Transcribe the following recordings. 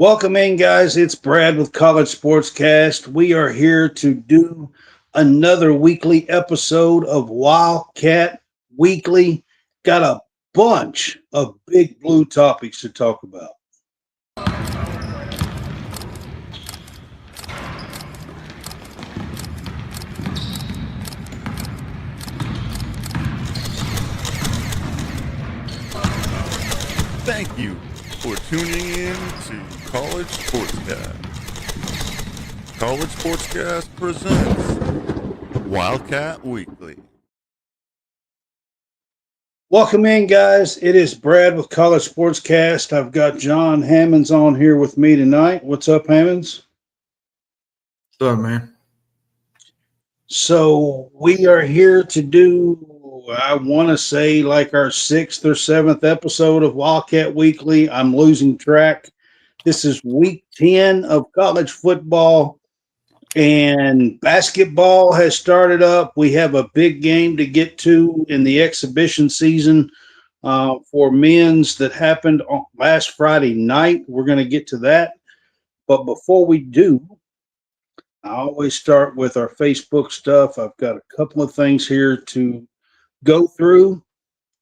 Welcome in, guys. It's Brad with College SportsCast. We are here to do another weekly episode of Wildcat Weekly. Got a bunch of big blue topics to talk about. Thank you for tuning in to College SportsCast. College SportsCast presents Wildcat Weekly. Welcome in, guys. It is Brad with College SportsCast. I've got John Hammonds on here with me tonight. What's up, Hammonds? What's up, man? So we are here to do, I want to say, like our 6th or 7th episode of Wildcat Weekly. I'm losing track. This is week 10 of college football, and basketball has started up. We have a big game to get to in the exhibition season for men's that happened on last Friday night. We're going to get to that. But before we do, I always start with our Facebook stuff. I've got a couple of things here to go through.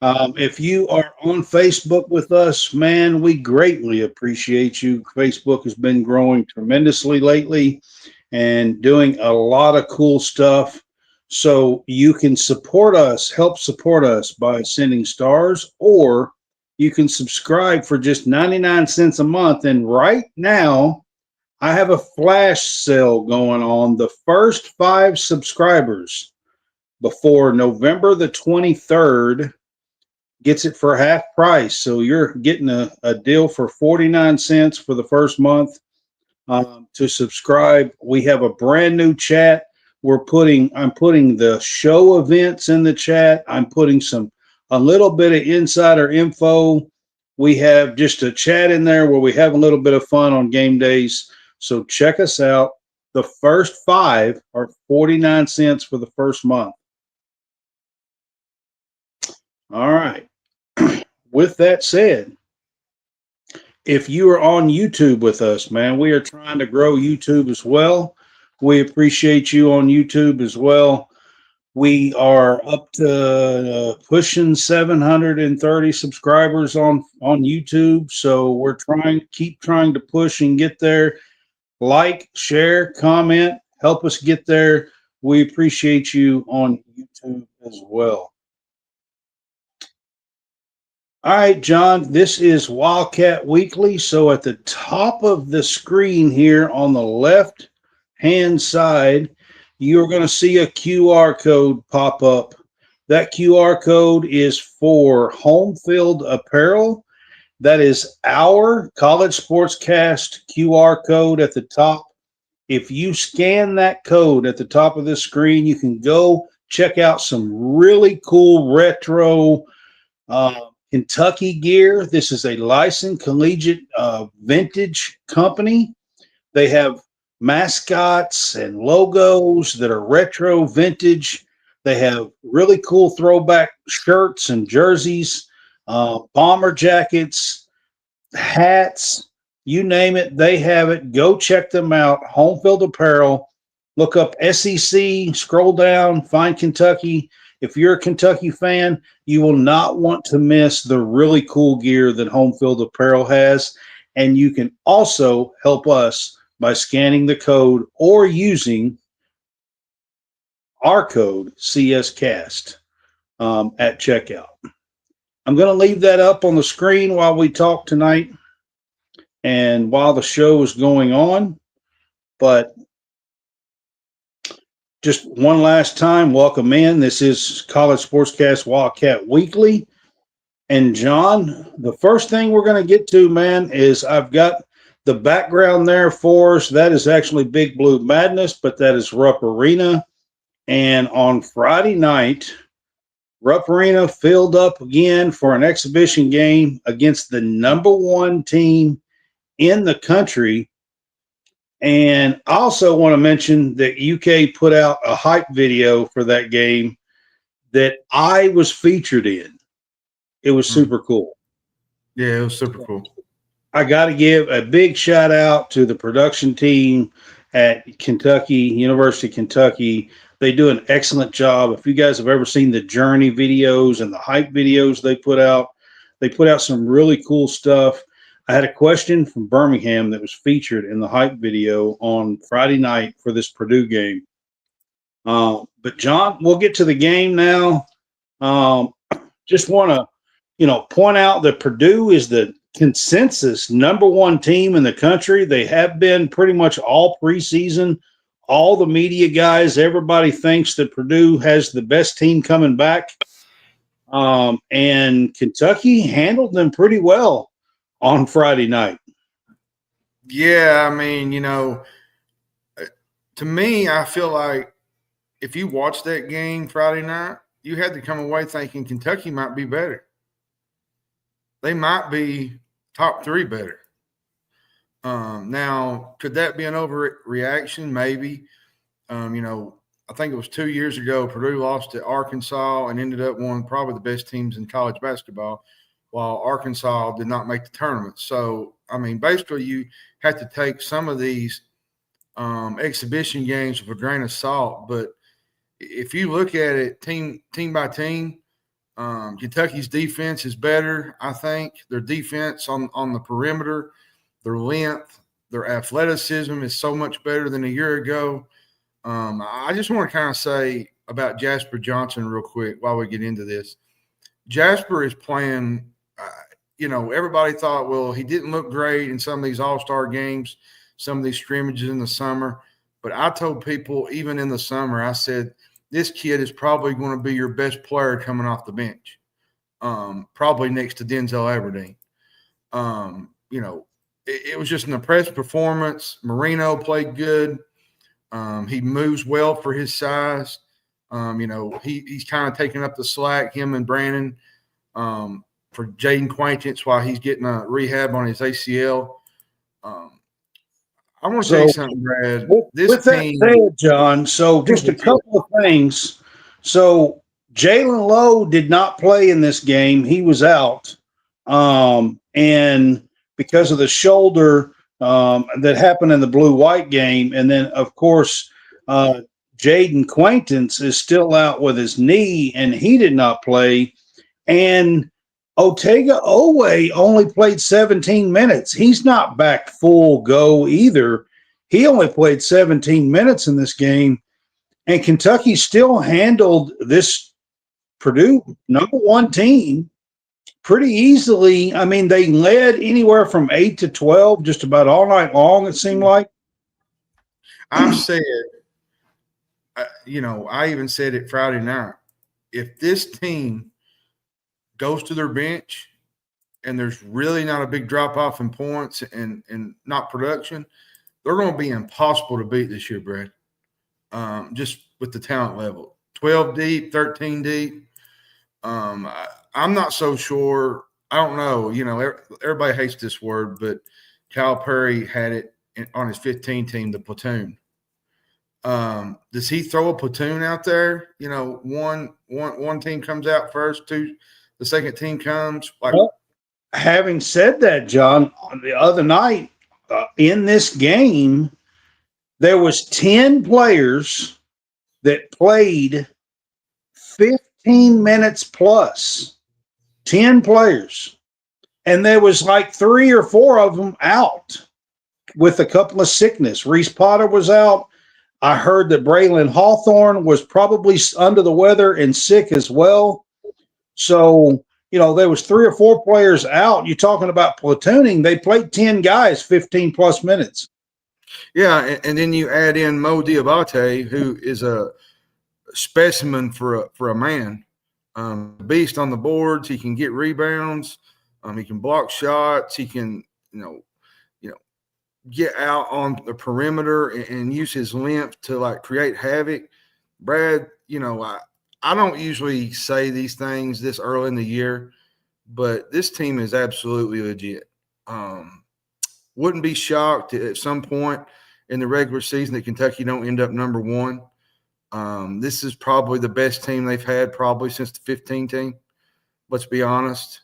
If you are on Facebook with us, man, we greatly appreciate you. Facebook has been growing tremendously lately and doing a lot of cool stuff. So you can support us, help support us by sending stars, or you can subscribe for just 99 cents a month. And right now, I have a flash sale going on. The first 5 subscribers before November the 23rd gets it for half price. So you're getting a deal for 49 cents for the first month to subscribe. We have a brand new chat. I'm putting the show events in the chat. I'm putting a little bit of insider info. We have just a chat in there where we have a little bit of fun on game days. So check us out. The first 5 are 49 cents for the first month. All right. With that said, if you are on YouTube with us, man, we are trying to grow YouTube as well. We appreciate you on YouTube as well. We are up to pushing 730 subscribers on YouTube. So we're keep trying to push and get there. Like, share, comment, help us get there. We appreciate you on YouTube as well. All right, John, this is Wildcat Weekly. So at the top of the screen here on the left-hand side, you're going to see a QR code pop up. That QR code is for Home Field Apparel. That is our College SportsCast QR code at the top. If you scan that code at the top of this screen, you can go check out some really cool retro Kentucky gear. This is a licensed collegiate vintage company. They have mascots and logos that are retro vintage. They have really cool throwback shirts and jerseys, bomber jackets, hats, you name it, they have it. Go check them out. Home Field Apparel. Look up SEC, scroll down, find Kentucky. If you're a Kentucky fan, you will not want to miss the really cool gear that Home Field Apparel has. And you can also help us by scanning the code or using our code CSCast at checkout. I'm going to leave that up on the screen while we talk tonight and while the show is going on. But just one last time, welcome in. This is College SportsCast Wildcat Weekly. And John, the first thing we're going to get to, man, is I've got the background there for us. That is actually Big Blue Madness, but that is Rupp Arena. And on Friday night, Rupp Arena filled up again for an exhibition game against the number 1 team in the country. And I also want to mention that UK put out a hype video for that game that I was featured in. It was super cool. Yeah, it was super cool. I got to give a big shout out to the production team at University of Kentucky. They do an excellent job. If you guys have ever seen the Journey videos and the hype videos they put out some really cool stuff. I had a question from Birmingham that was featured in the hype video on Friday night for this Purdue game. But John, we'll get to the game now. Just want to, point out that Purdue is the consensus number one team in the country. They have been pretty much all preseason. All the media guys, everybody thinks that Purdue has the best team coming back. And Kentucky handled them pretty well on Friday night. Yeah, I mean, to me, I feel like if you watch that game Friday night, you had to come away thinking Kentucky might be better. They might be top 3 better. Now, could that be an overreaction? Maybe. I think it was 2 years ago, Purdue lost to Arkansas and ended up one probably the best teams in college basketball, while Arkansas did not make the tournament. So, I mean, basically you have to take some of these exhibition games with a grain of salt. But if you look at it team by team, Kentucky's defense is better, I think. Their defense on the perimeter, their length, their athleticism is so much better than a year ago. I just want to kind of say about Jasper Johnson real quick while we get into this. Jasper is playing, everybody thought, well, he didn't look great in some of these all-star games, some of these scrimmages in the summer. But I told people even in the summer, I said, this kid is probably going to be your best player coming off the bench, probably next to Denzel Aberdeen. It was just an impressive performance. Marino played good. He moves well for his size. He's kind of taking up the slack, him and Brandon, for Jaden Quaintance while he's getting a rehab on his ACL. I want to tell you something, Brad. With that said, John, so just a couple of things. So Jalen Lowe did not play in this game. He was out. And because of the shoulder that happened in the blue-white game. And then, of course, Jaden Quaintance is still out with his knee, and he did not play. And Otega Owe only played 17 minutes. He's not back full go either. He only played 17 minutes in this game. And Kentucky still handled this Purdue number one team pretty easily. I mean, they led anywhere from 8 to 12 just about all night long, it seemed like. I've said, I even said it Friday night. If this team goes to their bench and there's really not a big drop-off in points and not production, they're going to be impossible to beat this year, Brad, just with the talent level. 12 deep, 13 deep. I'm not so sure. I don't know. Everybody hates this word, but Calipari had it on his 15 team, the platoon. Does he throw a platoon out there? One team comes out first, the second team comes. Well, having said that, John, the other night in this game, there was 10 players that played 15 minutes plus. 10 players. And there was like 3 or 4 of them out with a couple of sickness. Reese Potter was out. I heard that Braylon Hawthorne was probably under the weather and sick as well. So, there was 3 or 4 players out. You're talking about platooning. They played 10 guys, 15 plus minutes. Yeah, and then you add in Mo Diabate, who is a specimen for a man. Beast on the boards. He can get rebounds. He can block shots. He can, get out on the perimeter and use his length to create havoc. Brad, I don't usually say these things this early in the year, but this team is absolutely legit. Wouldn't be shocked at some point in the regular season that Kentucky don't end up number one. This is probably the best team they've had probably since the 15 team. Let's be honest.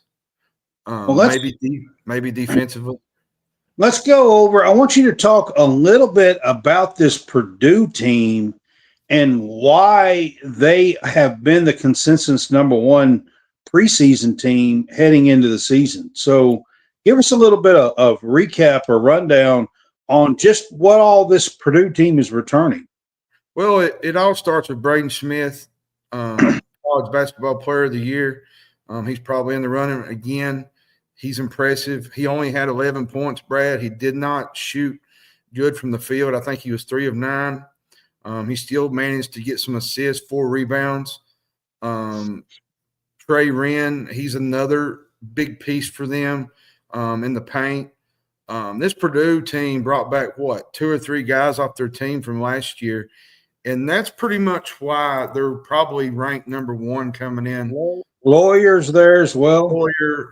Maybe defensively. let's go over. I want you to talk a little bit about this Purdue team and why they have been the consensus number one preseason team heading into the season. So give us a little bit of recap or rundown on just what all this Purdue team is returning. Well, it all starts with Braden Smith, college basketball player of the year. He's probably in the running again. He's impressive. He only had 11 points, Brad. He did not shoot good from the field. I think he was 3 of 9. He still managed to get some assists, 4 rebounds. Trey Wren, he's another big piece for them in the paint. This Purdue team brought back, 2 or 3 guys off their team from last year, and that's pretty much why they're probably ranked number 1 coming in. Lawyers there as well.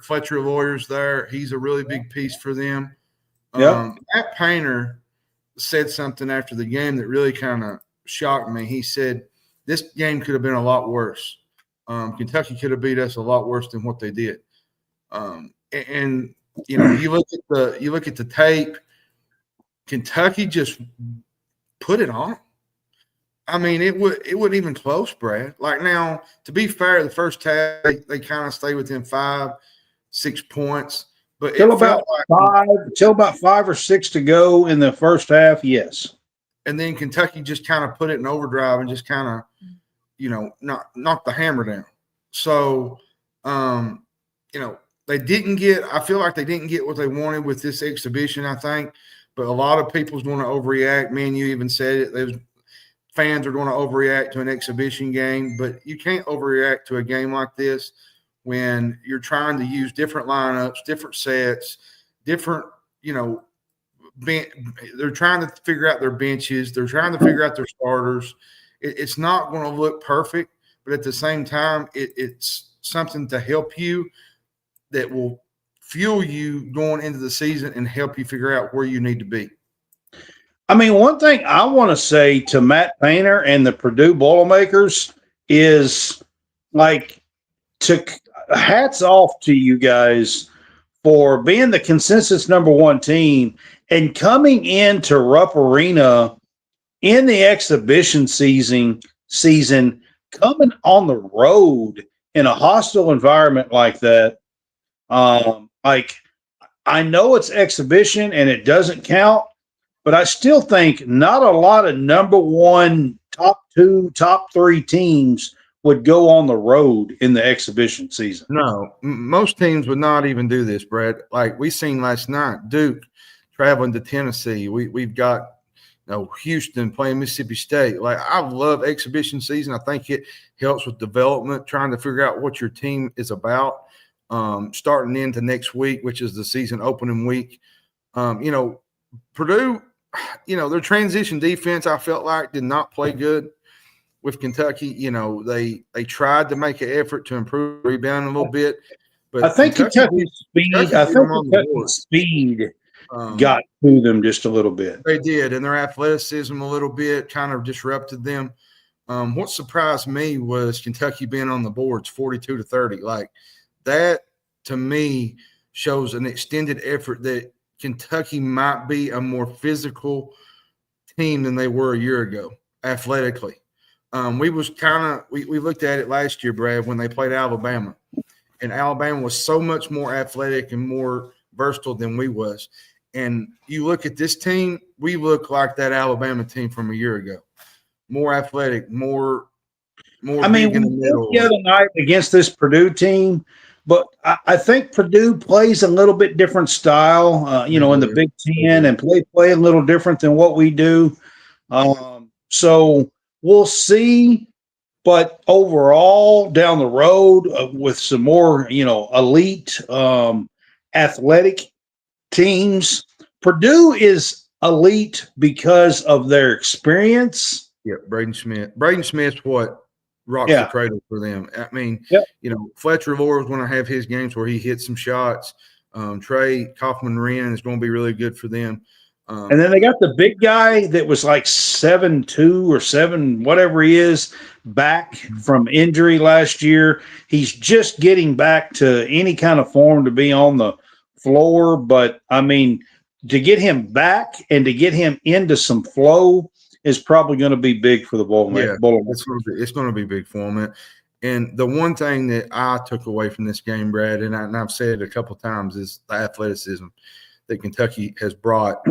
Fletcher Lawyers there. He's a really big piece for them. Yep. Matt Painter said something after the game that really kind of shocked me. He said, this game could have been a lot worse. Kentucky could have beat us a lot worse than what they did. And you know, you look at the tape, Kentucky just put it on. I mean, it wasn't even close, Brad. Like, now, to be fair, the first half they kind of stayed within 5-6 points, but till about 5 or 6 to go in the first half. Yes, and then Kentucky just kind of put it in overdrive and just kind of, knock the hammer down. So, they didn't get. I feel like they didn't get what they wanted with this exhibition. I think, but a lot of people's going to overreact. Me and you even said it. There's fans are going to overreact to an exhibition game, but you can't overreact to a game like this when you're trying to use different lineups, different sets, different, they're trying to figure out their benches. They're trying to figure out their starters. It's not going to look perfect, but at the same time, it's something to help you that will fuel you going into the season and help you figure out where you need to be. I mean, one thing I want to say to Matt Painter and the Purdue Boilermakers is, hats off to you guys for being the consensus number 1 team and coming into Rupp Arena in the exhibition season, coming on the road in a hostile environment like that. I know it's exhibition and it doesn't count, but I still think not a lot of number 1, top 2, top 3 teams would go on the road in the exhibition season. No, most teams would not even do this, Brad. Like we seen last night, Duke traveling to Tennessee. We've got Houston playing Mississippi State. Like, I love exhibition season. I think it helps with development, trying to figure out what your team is about. Starting into next week, which is the season opening week. Purdue, their transition defense, I felt like, did not play good with Kentucky. They tried to make an effort to improve rebound a little bit. But I think Kentucky's speed got to them just a little bit. They did, and their athleticism a little bit kind of disrupted them. What surprised me was Kentucky being on the boards 42-30. Like, that, to me, shows an extended effort that Kentucky might be a more physical team than they were a year ago, athletically. We looked at it last year, Brad, when they played Alabama. And Alabama was so much more athletic and more versatile than we was. And you look at this team, we look like that Alabama team from a year ago. More athletic, more I mean, in the middle. The other night against this Purdue team, but I think Purdue plays a little bit different style, in the Big Ten, and play a little different than what we do. So we'll see. But overall, down the road, with some more, elite athletic teams, Purdue is elite because of their experience. Yeah, Braden Smith's what rocks the cradle for them. I mean, Fletcher Lohr is going to have his games where he hits some shots. Trey Kaufman-Wren is going to be really good for them. And then they got the big guy that was like 7'2" or 7, whatever he is, back from injury last year. He's just getting back to any kind of form to be on the floor. But, I mean, to get him back and to get him into some flow is probably going to be big for the Boilermakers. It's going to be big for him. And the one thing that I took away from this game, Brad, and I've said it a couple of times, is the athleticism that Kentucky has brought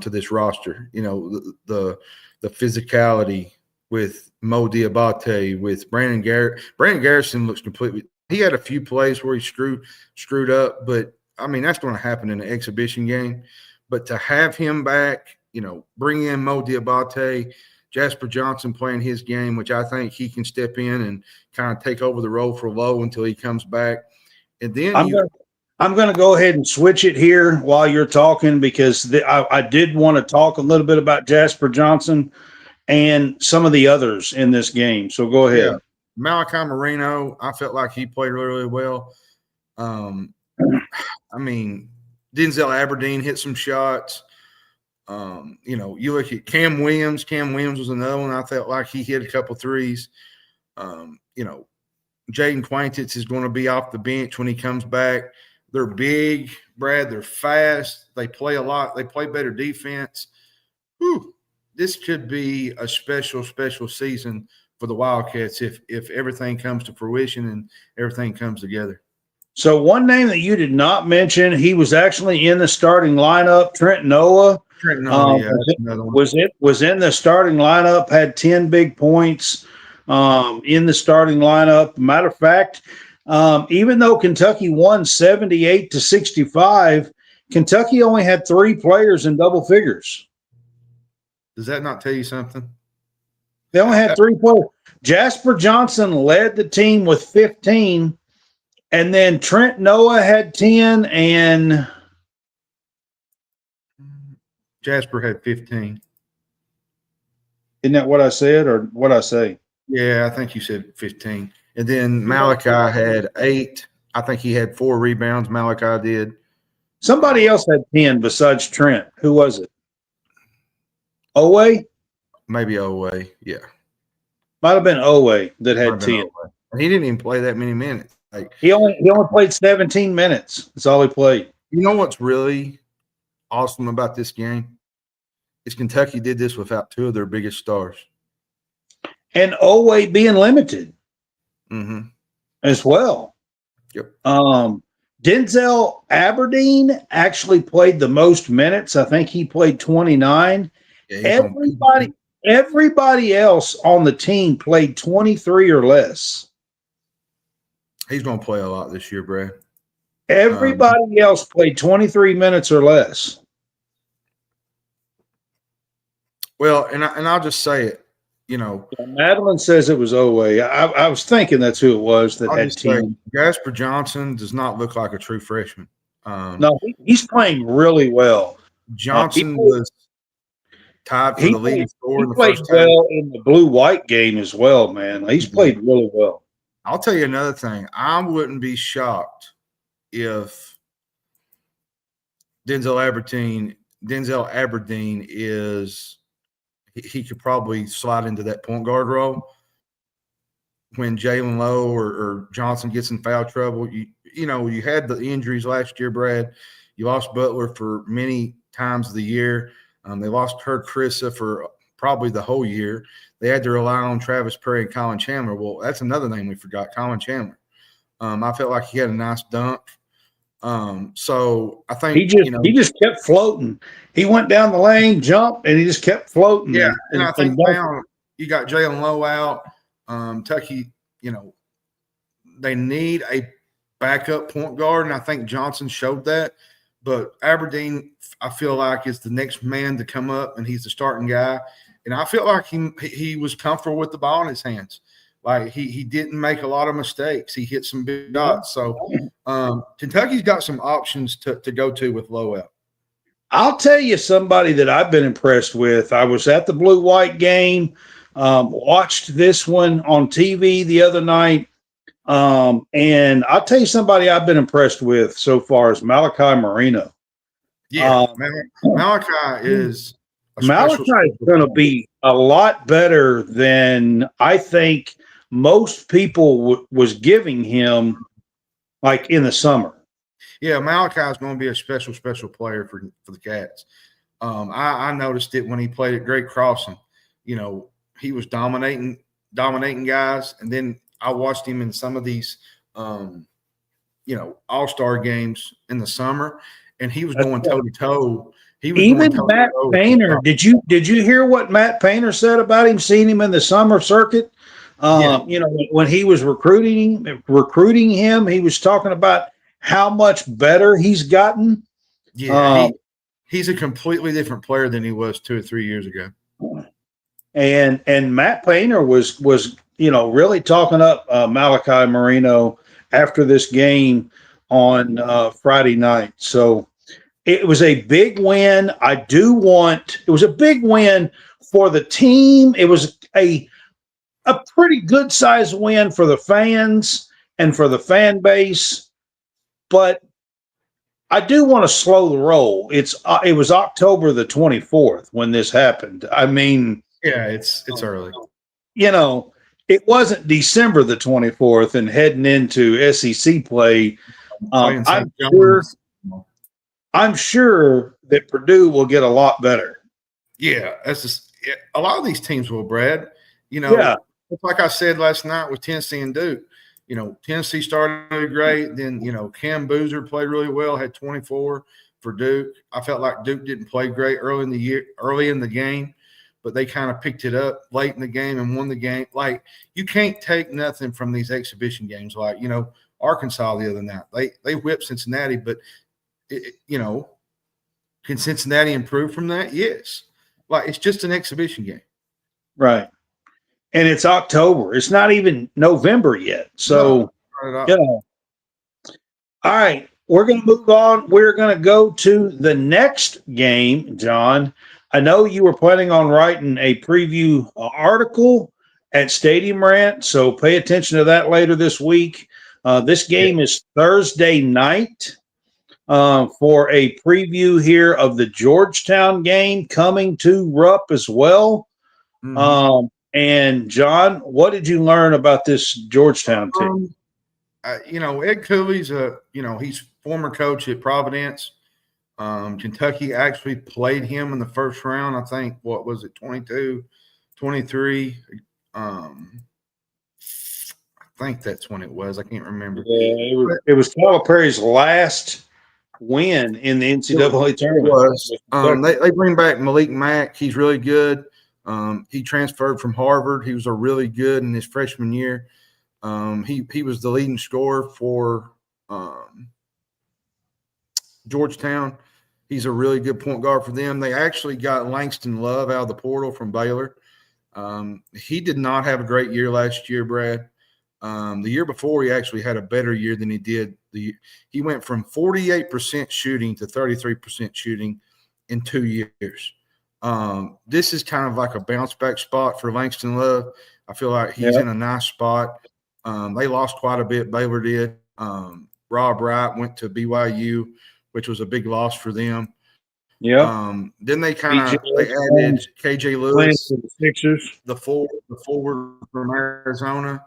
to this roster. You know, the physicality with Mo Diabate, with Brandon Garrett. Brandon Garrison looks completely – he had a few plays where he screwed up, but, I mean, that's going to happen in an exhibition game. But to have him back, you know, bring in Mo Diabate, Jasper Johnson playing his game, which I think he can step in and kind of take over the role for Lowe until he comes back. And then I'm going to go ahead and switch it here while you're talking, because I did want to talk a little bit about Jasper Johnson and some of the others in this game. So go ahead. Yeah. Malachi Marino, I felt like he played really, really well. I mean, Denzel Aberdeen hit some shots. You know, you look at Cam Williams. Cam Williams was another one. I felt like he hit a couple threes. You know, Jaden Quantitz is going to be off the bench when he comes back. They're big, Brad. They're fast. They play a lot. They play better defense. Whew. This could be a special, special season for the Wildcats if everything comes to fruition and everything comes together. So one name that you did not mention, he was actually in the starting lineup, Trent Noah. Was in the starting lineup, had 10 big points in the starting lineup. Matter of fact, even though Kentucky won 78-65, Kentucky only had 3 players in double figures. Does that not tell you something? They only had 3 players. Jasper Johnson led the team with 15, and then Trent Noah had 10, and Jasper had 15. Isn't that what I said, or what I say? Yeah, I think you said 15. And then Malachi had 8. I think he had 4 rebounds. Malachi did. Somebody else had 10 besides Trent. Who was it? Owe? Maybe Owe, yeah. Might have been Owe that had 10. He didn't even play that many minutes. Like, he only played 17 minutes. That's all he played. You know what's really awesome about this game is Kentucky did this without 2 of their biggest stars. And Owe being limited as well. Yep. Denzel Aberdeen actually played the most minutes. I think he played 29. Yeah, everybody else on the team played 23 or less. He's going to play a lot this year, Brad. Everybody else played 23 minutes or less. Well, and I'll just say it, you know. Madeline says it was Owe. I was thinking that's who it was that had 10. Jasper Johnson does not look like a true freshman. No, he's playing really well. Johnson was tied for the leading scorer in the first time. He played well in the blue-white game as well, man. He's played really well. I'll tell you another thing. I wouldn't be shocked if Denzel Aberdeen is – he could probably slide into that point guard role when Jalen Lowe or Johnson gets in foul trouble. You know, you had the injuries last year, Brad. You lost Butler for many times of the year. They lost Herb Krissa for probably the whole year. They had to rely on Travis Perry and Colin Chandler. Well, that's another name we forgot, Colin Chandler. I felt like he had a nice dunk. So I think he just kept floating. He went down the lane, jumped, and he just kept floating. Yeah, and I think now you got Jalen Lowe out. Kentucky, you know, they need a backup point guard, and I think Johnson showed that. But Aberdeen, I feel like, is the next man to come up, and he's the starting guy. And I feel like he was comfortable with the ball in his hands. Like he didn't make a lot of mistakes. He hit some big shots. So Kentucky's got some options to go to with Lowe out. I'll tell you somebody that I've been impressed with. I was at the blue-white game, watched this one on TV the other night, and I'll tell you somebody I've been impressed with so far is Malachi Marino. Yeah, Malachi is going to be a lot better than I think most people was giving him, like in the summer. Yeah, Malachi is going to be a special player for the Cats. I noticed it when he played at Great Crossing. You know, he was dominating guys, and then I watched him in some of these, all-star games in the summer, and he was going toe-to-toe. Even Matt Painter. Did you hear what Matt Painter said about him? Seeing him in the summer circuit, when he was recruiting him, he was talking about how much better he's gotten. Yeah, he's a completely different player than he was 2 or 3 years ago. And Matt Painter was really talking up Malachi Marino after this game on Friday night. So it was a big win. It was a big win for the team. It was a pretty good sized win for the fans and for the fan base. But I do want to slow the roll. It was October the 24th when this happened. I mean, yeah, it's early. It wasn't December the 24th and heading into SEC play. I'm sure that Purdue will get a lot better. Yeah, a lot of these teams will, Brad. Like I said last night with Tennessee and Duke. Tennessee started really great. Then, Cam Boozer played really well, had 24 for Duke. I felt like Duke didn't play great early in the game, but they kind of picked it up late in the game and won the game. Like, you can't take nothing from these exhibition games. Like, Arkansas the other night, they whipped Cincinnati, but can Cincinnati improve from that? Yes. Like, it's just an exhibition game. Right. And it's October. It's not even November yet. So, all right, we're going to move on. We're going to go to the next game, John. I know you were planning on writing a preview article at Stadium Rant, so pay attention to that later this week. This game is Thursday night for a preview here of the Georgetown game coming to Rupp as well. Mm-hmm. And John, what did you learn about this Georgetown team? Ed Cooley's he's former coach at Providence. Kentucky actually played him in the first round. I think, 22, 23. I think that's when it was. I can't remember. Yeah, it was Calipari's last win in the NCAA tournament. They bring back Malik Mack. He's really good. He transferred from Harvard. He was really good in his freshman year. He was the leading scorer for Georgetown. He's a really good point guard for them. They actually got Langston Love out of the portal from Baylor. He did not have a great year last year, Brad. The year before, he actually had a better year than he did. He went from 48% shooting to 33% shooting in 2 years. This is kind of like a bounce back spot for Langston Love. I feel like he's in a nice spot. They lost quite a bit. Baylor did. Rob Wright went to BYU, which was a big loss for them. Yeah. Then they added KJ Lewis, the forward from Arizona.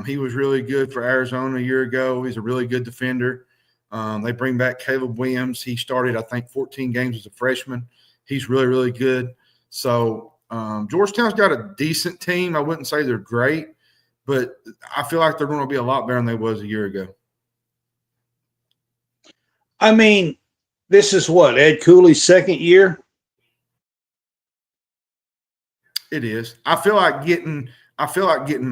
He was really good for Arizona a year ago. He's a really good defender. They bring back Caleb Williams. He started, I think, 14 games as a freshman. He's really, really good. So Georgetown's got a decent team. I wouldn't say they're great, but I feel like they're going to be a lot better than they was a year ago. I mean, this is Ed Cooley's second year? It is. I feel like getting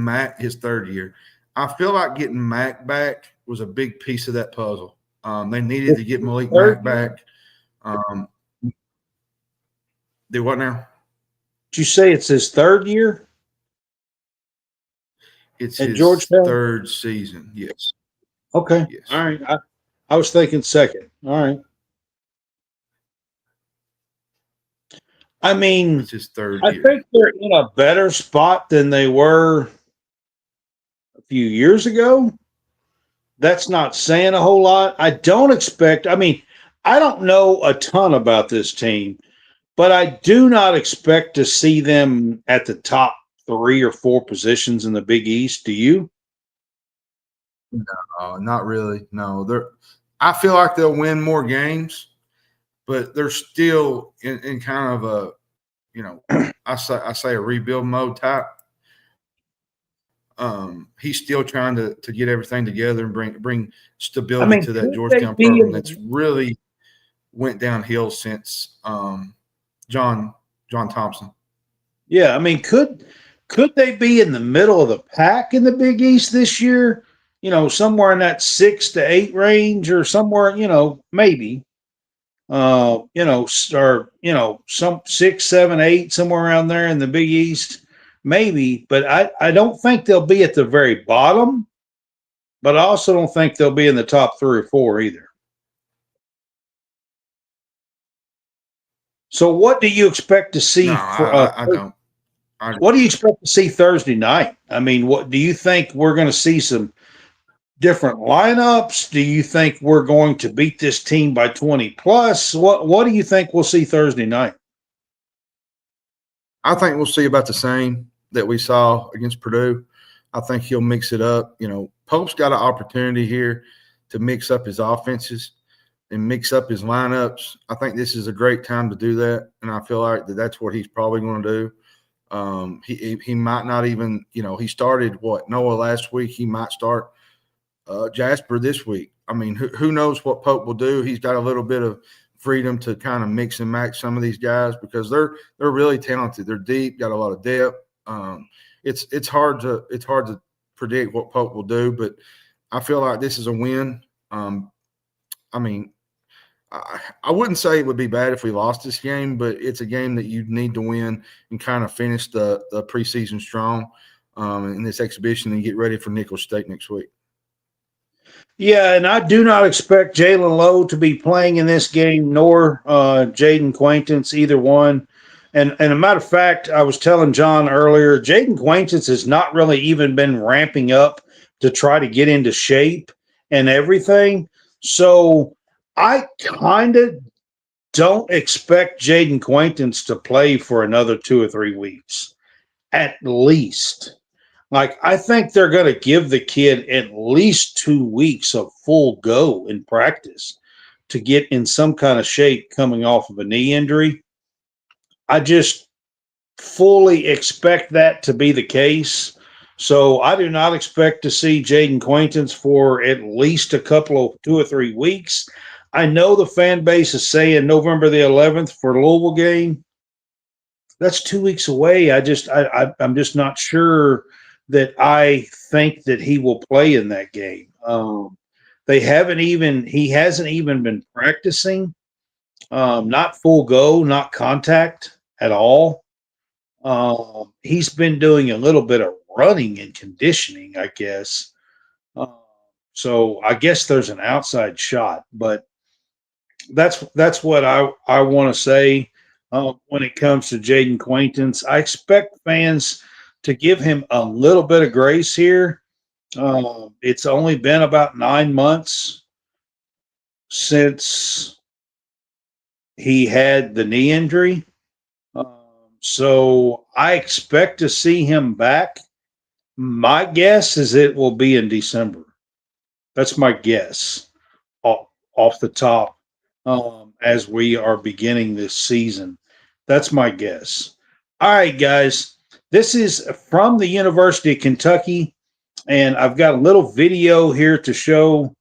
Mac his third year. I feel like getting Mac back was a big piece of that puzzle. They needed to get Malik Mack back. Do what now? Did you say it's his third year? It's his Georgetown? Third season, yes. Okay. Yes. All right. I was thinking second. All right. I mean, it's his third year. I think they're in a better spot than they were a few years ago. That's not saying a whole lot. I don't know a ton about this team, but I do not expect to see them at the top 3 or 4 positions in the Big East. Do you? No, not really. No, I feel like they'll win more games, but they're still in kind of a, I say a rebuild mode type. He's still trying to get everything together and bring stability to that Georgetown program that's really went downhill since John Thompson. Yeah, I mean, could they be in the middle of the pack in the Big East this year? Somewhere in that 6 to 8 range, or somewhere, maybe. Or some 6, 7, 8, somewhere around there in the Big East, maybe. But I don't think they'll be at the very bottom. But I also don't think they'll be in the top 3 or 4 either. So, what do you expect to see? I don't. What do you expect to see Thursday night? I mean, what do you think we're going to see? Some different lineups? Do you think we're going to beat this team by 20 plus? What do you think we'll see Thursday night? I think we'll see about the same that we saw against Purdue. I think he'll mix it up. Pope's got an opportunity here to mix up his offenses and mix up his lineups. I think this is a great time to do that, and I feel like that's what he's probably going to do. He might not even, he started Noah last week. He might start Jasper this week. I mean, who knows what Pope will do? He's got a little bit of freedom to kind of mix and match some of these guys because they're really talented. They're deep, got a lot of depth. It's hard to predict what Pope will do, but I feel like this is a win. I mean, I wouldn't say it would be bad if we lost this game, but it's a game that you need to win and kind of finish the preseason strong in this exhibition and get ready for Nicholls State next week. Yeah, and I do not expect Jalen Lowe to be playing in this game, nor Jaden Quaintance, either one. And a matter of fact, I was telling John earlier, Jaden Quaintance has not really even been ramping up to try to get into shape and everything. So I kind of don't expect Jaden Quaintance to play for another 2 or 3 weeks, at least. Like, I think they're going to give the kid at least 2 weeks of full go in practice to get in some kind of shape coming off of a knee injury. I just fully expect that to be the case. So I do not expect to see Jaden Quaintance for at least a couple of 2 or 3 weeks. I know the fan base is saying November the 11th for the Louisville game. That's 2 weeks away. I'm just not sure that I think that he will play in that game. He hasn't even been practicing, not full go, not contact at all. He's been doing a little bit of running and conditioning, I guess. So I guess there's an outside shot, but that's what I want to say when it comes to Jaden Quaintance. I expect fans to give him a little bit of grace here. It's only been about 9 months since he had the knee injury. So I expect to see him back. My guess is it will be in December. That's my guess off the top as we are beginning this season. That's my guess. All right, guys. This is from the University of Kentucky, and I've got a little video here to show.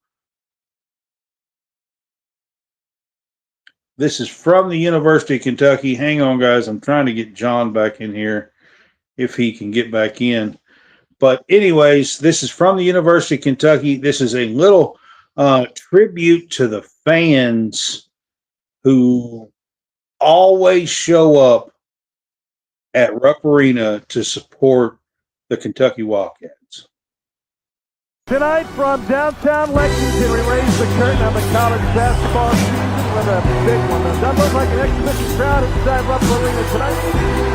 This is from the University of Kentucky. Hang on, guys. I'm trying to get John back in here if he can get back in. But anyways, this is from the University of Kentucky. This is a little tribute to the fans who always show up at Rupp Arena to support the Kentucky Wildcats. Tonight from downtown Lexington, we raise the curtain on the college basketball season with a big one. Does that look like an exhibition crowd inside Rupp Arena tonight?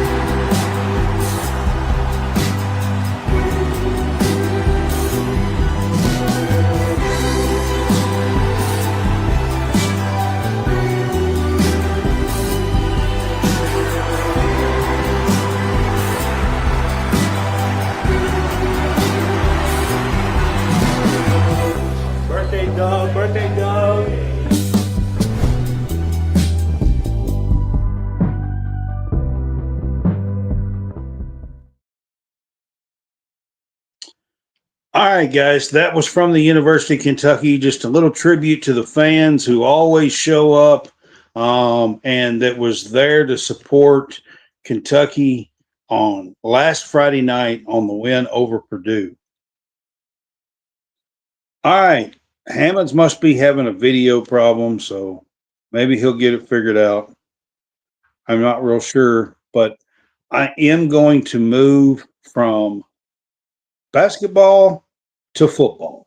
Birthday, Doug. All right, guys, that was from the University of Kentucky. Just a little tribute to the fans who always show up and that was there to support Kentucky on last Friday night on the win over Purdue. All right, Hammonds must be having a video problem, so maybe he'll get it figured out. I'm not real sure, but I am going to move from basketball to football.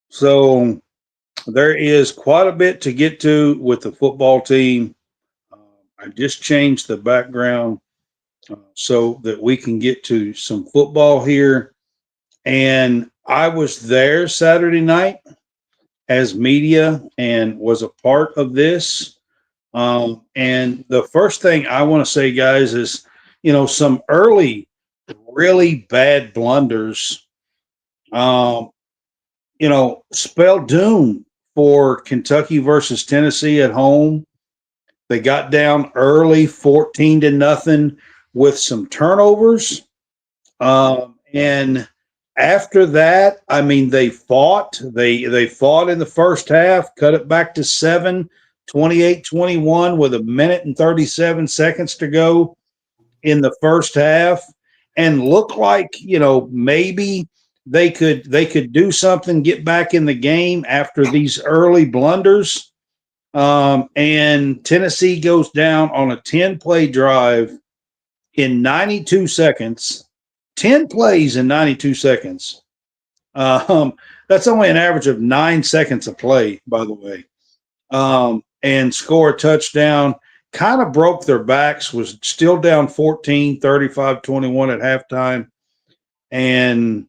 So there is quite a bit to get to with the football team. I just changed the background so that we can get to some football here. And I was there Saturday night as media and was a part of this. And the first thing I want to say, guys, is, some early, really bad blunders, spelled doom for Kentucky versus Tennessee at home. They got down early, 14-0, with some turnovers. And after that, I mean, they fought. They fought in the first half, cut it back to 7, 28-21 with 1 minute and 37 seconds to go in the first half, and looked like, maybe they could do something, get back in the game after these early blunders. And Tennessee goes down on a 10-play drive in 92 seconds. 10 plays in 92 seconds. That's only an average of 9 seconds a play, by the way. And score a touchdown. Kind of broke their backs, was still down 14, 35-21 at halftime. And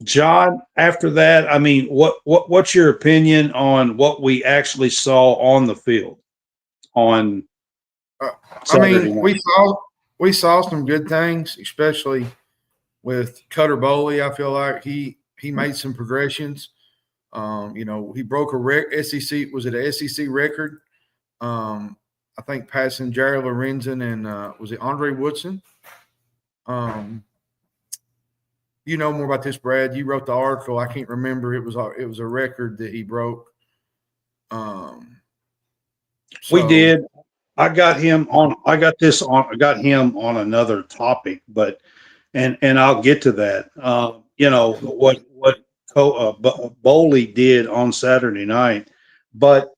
John, after that, I mean, what's your opinion on what we actually saw on the field on Saturday night? We saw some good things, especially with Cutter Boley. I feel like he made some progressions. He broke a SEC. Was it an SEC record? I think passing Jerry Lorenzen and was it Andre Woodson? You know more about this, Brad. You wrote the article. I can't remember. It was a record that he broke. We did. I got him on another topic, but and I'll get to that. What Boley did on Saturday night, but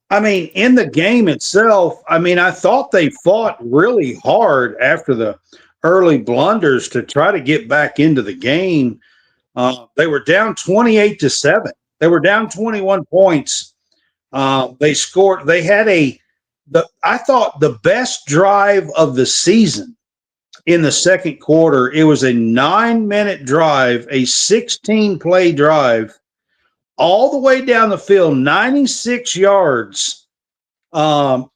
I mean, in the game itself, I mean, I thought they fought really hard after the early blunders to try to get back into the game. They were down 28-7. They were down 21 points. They scored. They had I thought the best drive of the season in the second quarter. It was a 9-minute drive, a 16-play drive, all the way down the field, 96 yards, to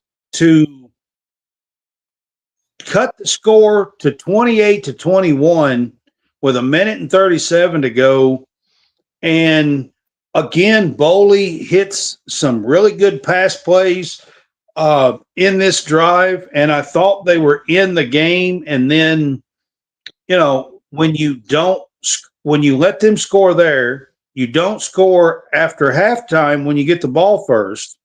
cut the score to 28-21 with 1 minute and 37 to go. And again, Boley hits some really good pass plays in this drive, and I thought they were in the game. And then, when you let them score there, you don't score after halftime when you get the ball first.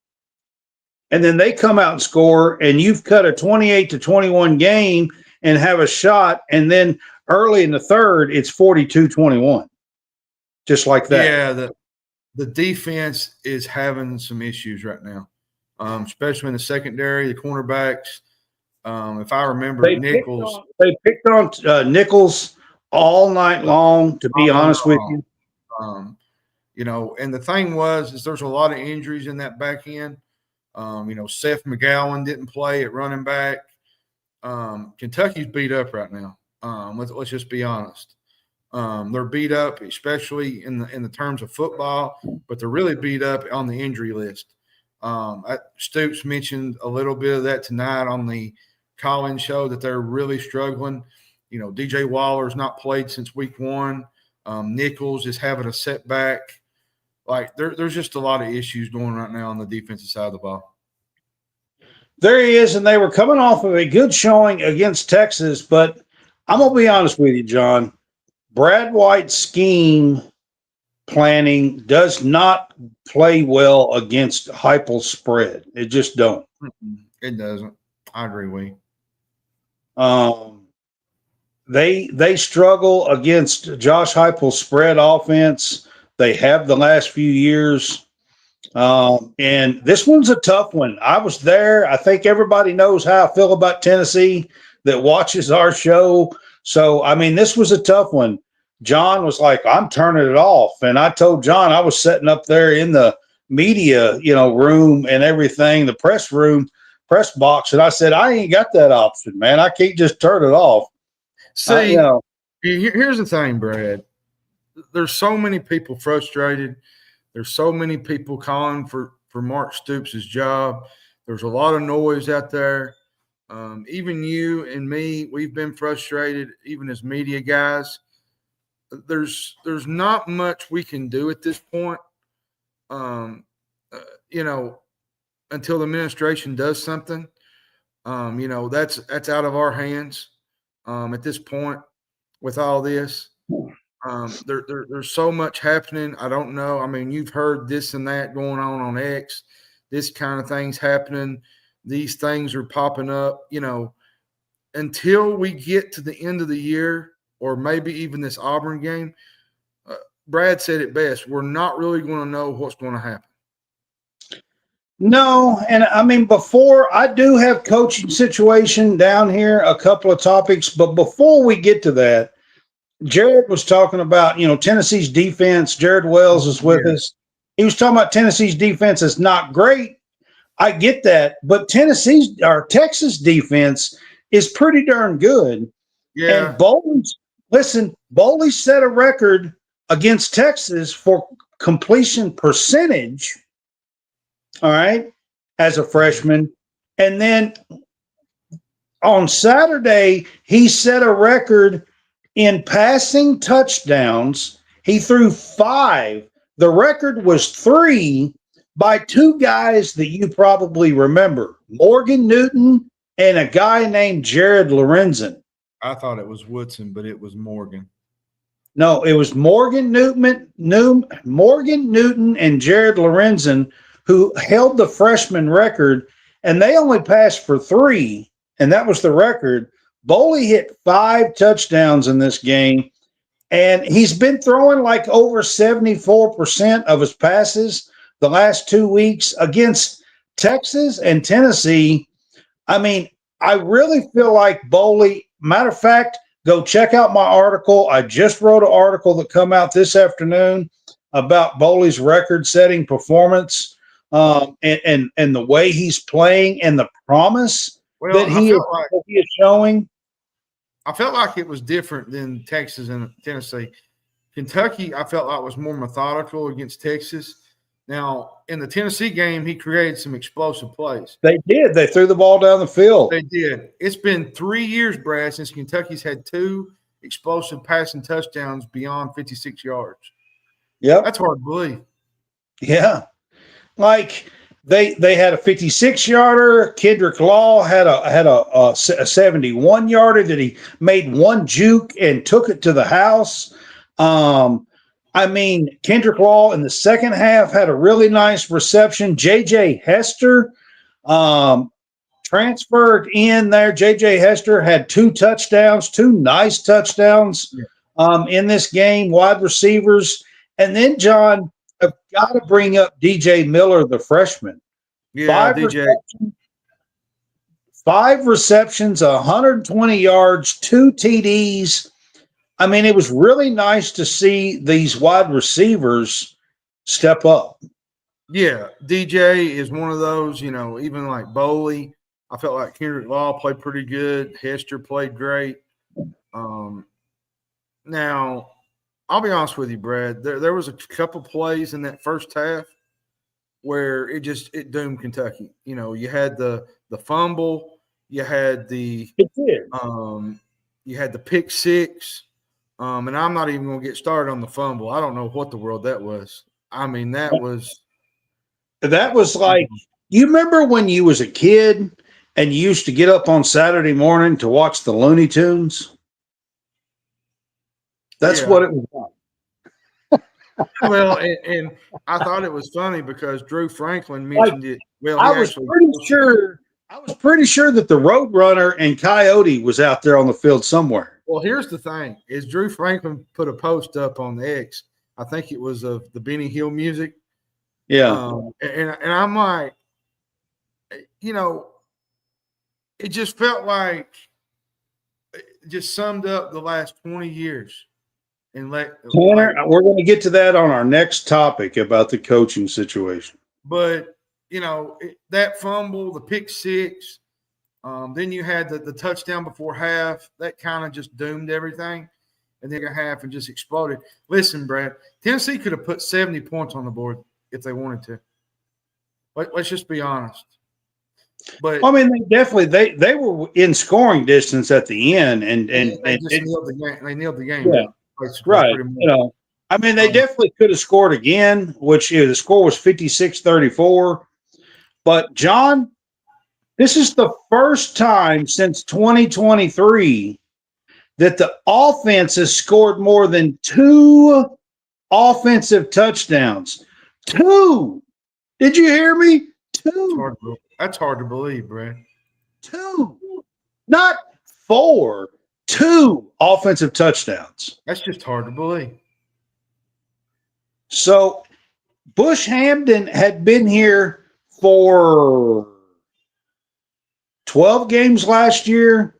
And then they come out and score, and you've cut a 28-21 game and have a shot. And then early in the third, it's 42-21, just like that. Yeah, the defense is having some issues right now, especially in the secondary, the cornerbacks. If I remember, Nichols. They picked on Nichols all night long, to be honest with you. And the thing is there's a lot of injuries in that back end. Seth McGowan didn't play at running back. Kentucky's beat up right now. Let's just be honest. They're beat up, especially in the terms of football, but they're really beat up on the injury list. Stoops mentioned a little bit of that tonight on the call-in show, that they're really struggling. DJ Waller's not played since week 1. Nichols is having a setback. Like, there's just a lot of issues going right now on the defensive side of the ball. There he is, and they were coming off of a good showing against Texas, but I'm going to be honest with you, John. Brad White's scheme planning does not play well against Heupel's spread. It just don't. It doesn't. I agree with you. They struggle against Josh Heupel's spread offense. They have the last few years. And this one's a tough one. I was there. I think everybody knows how I feel about Tennessee that watches our show. So, I mean, this was a tough one. John was like, I'm turning it off. And I told John I was sitting up there in the media, room and everything, the press box. And I said, I ain't got that option, man. I can't just turn it off. See, here's the thing, Brad. There's so many people frustrated. There's so many people calling for Mark Stoops' job. There's a lot of noise out there. Even you and me, we've been frustrated, even as media guys. There's not much we can do at this point, until the administration does something. That's out of our hands at this point with all this. There's so much happening. I don't know. I mean, you've heard this and that going on X. This kind of thing's happening. These things are popping up. Until we get to the end of the year, or maybe even this Auburn game, Brad said it best. We're not really going to know what's going to happen. No, and I mean, before I do have coaching situation down here, a couple of topics, but before we get to that, Jared was talking about, Tennessee's defense. Jared Wells is with us. He was talking about Tennessee's defense is not great. I get that, but Texas defense is pretty darn good. Yeah. And Boley set a record against Texas for completion percentage, all right, as a freshman. And then on Saturday, he set a record in passing touchdowns. He threw 5. The record was 3 by 2 guys that you probably remember, Morgan Newton and a guy named Jared Lorenzen. I thought it was Woodson, but it was Morgan. No, it was Morgan Newton and Jared Lorenzen who held the freshman record, and they only passed for 3, and that was the record. Boley hit 5 touchdowns in this game, and he's been throwing like over 74% of his passes the last 2 weeks against Texas and Tennessee. I mean, I really feel like Boley, matter of fact, go check out my article. I just wrote an article that come out this afternoon about Boley's record-setting performance and the way he's playing and the promise that he is showing. I felt like it was different than Texas and Tennessee. Kentucky, I felt like was more methodical against Texas. Now, in the Tennessee game, he created some explosive plays. They did. They threw the ball down the field. They did. It's been 3 years, Brad, since Kentucky's had 2 explosive passing touchdowns beyond 56 yards. Yeah, that's hard to believe. Yeah, like they had a 56-yarder. Kendrick Law had a 71-yarder that he made one juke and took it to the house. I mean, Kendrick Law in the second half had a really nice reception. J.J. Hester transferred in there. J.J. Hester had 2 touchdowns, 2 nice touchdowns in this game, wide receivers. And then, John, I've got to bring up DJ Miller, the freshman. Yeah, 5 receptions, 120 yards, 2 TDs. I mean, it was really nice to see these wide receivers step up. Yeah, DJ is one of those, even like Boley. I felt like Kendrick Law played pretty good. Hester played great. Now, I'll be honest with you, Brad. There was a couple plays in that first half where it doomed Kentucky. You had the fumble, you had the pick six. And I'm not even going to get started on the fumble. I don't know what the world that was. I mean, that was like, you remember when you was a kid and you used to get up on Saturday morning to watch the Looney Tunes? That's what it was like. Well, and I thought it was funny because Drew Franklin mentioned it. Well, I was pretty sure that the Roadrunner and Coyote was out there on the field somewhere. Well, here's the thing: is Drew Franklin put a post up on the X? I think it was of the Benny Hill music. Yeah, and I'm like, it just felt like it just summed up the last 20 years. And Tanner, we're going to get to that on our next topic about the coaching situation. But that fumble, the pick six, then you had the touchdown before half. That kind of just doomed everything. And then a half and just exploded. Listen, Brad, Tennessee could have put 70 points on the board if they wanted to. Let's just be honest. But I mean, they were in scoring distance at the end, and they nailed the game. They nailed the game. Yeah, right. I mean, they definitely could have scored again, which the score was 56-34. But John, this is the first time since 2023 that the offense has scored more than 2 offensive touchdowns. 2. Did you hear me? 2. That's hard to believe, Brad. 2. Not 4. 2 offensive touchdowns. That's just hard to believe. So Bush Hamden had been here for 12 games last year,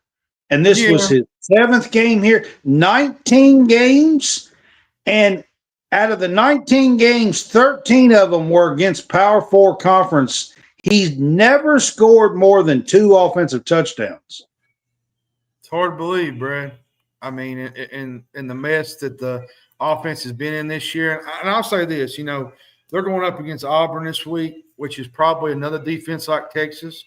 and this was his 7th game here. 19 games, and out of the 19 games, 13 of them were against Power 4 conference. He's never scored more than 2 offensive touchdowns. It's hard to believe, Brad. I mean, in the mess that the offense has been in this year. And I'll say this, they're going up against Auburn this week, which is probably another defense like Texas.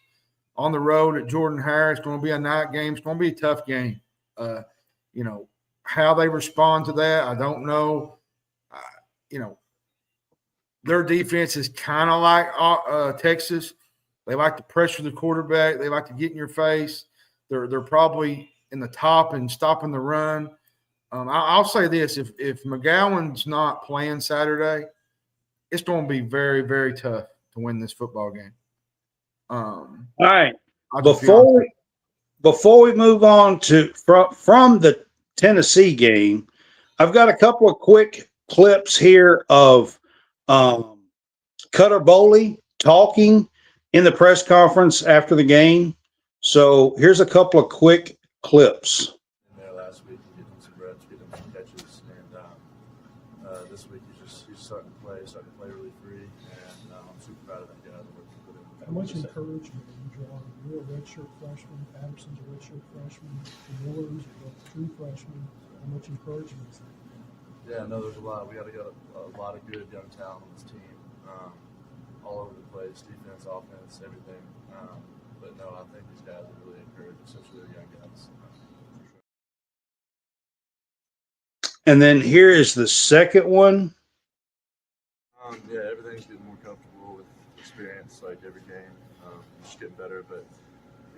On the road at Jordan Hare. It's going to be a night game. It's going to be a tough game. How they respond to that, I don't know. Their defense is kind of like Texas. They like to pressure the quarterback. They like to get in your face. They're probably in the top and stopping the run. I'll say this: if McGowan's not playing Saturday, it's going to be very, very tough to win this football game. All right. Before we move on to from the Tennessee game, I've got a couple of quick clips here of Cutter Boley talking in the press conference after the game. So here's a couple of quick clips. There last week, getting some reps, getting some catches, and this week he's starting to play really free, and I'm super proud of that guy. How much encouragement are you drawing? You're a redshirt freshman. Patterson's a redshirt freshman. The Millers are true freshmen. How much encouragement is that? Yeah, no, there's a lot. We got a lot of good young talent on this team, all over the place, defense, offense, everything. But no, I think these guys are really encouraged, especially the young guys. And then here is the second one. Yeah, everything's getting more comfortable with experience, like every game. Just getting better, but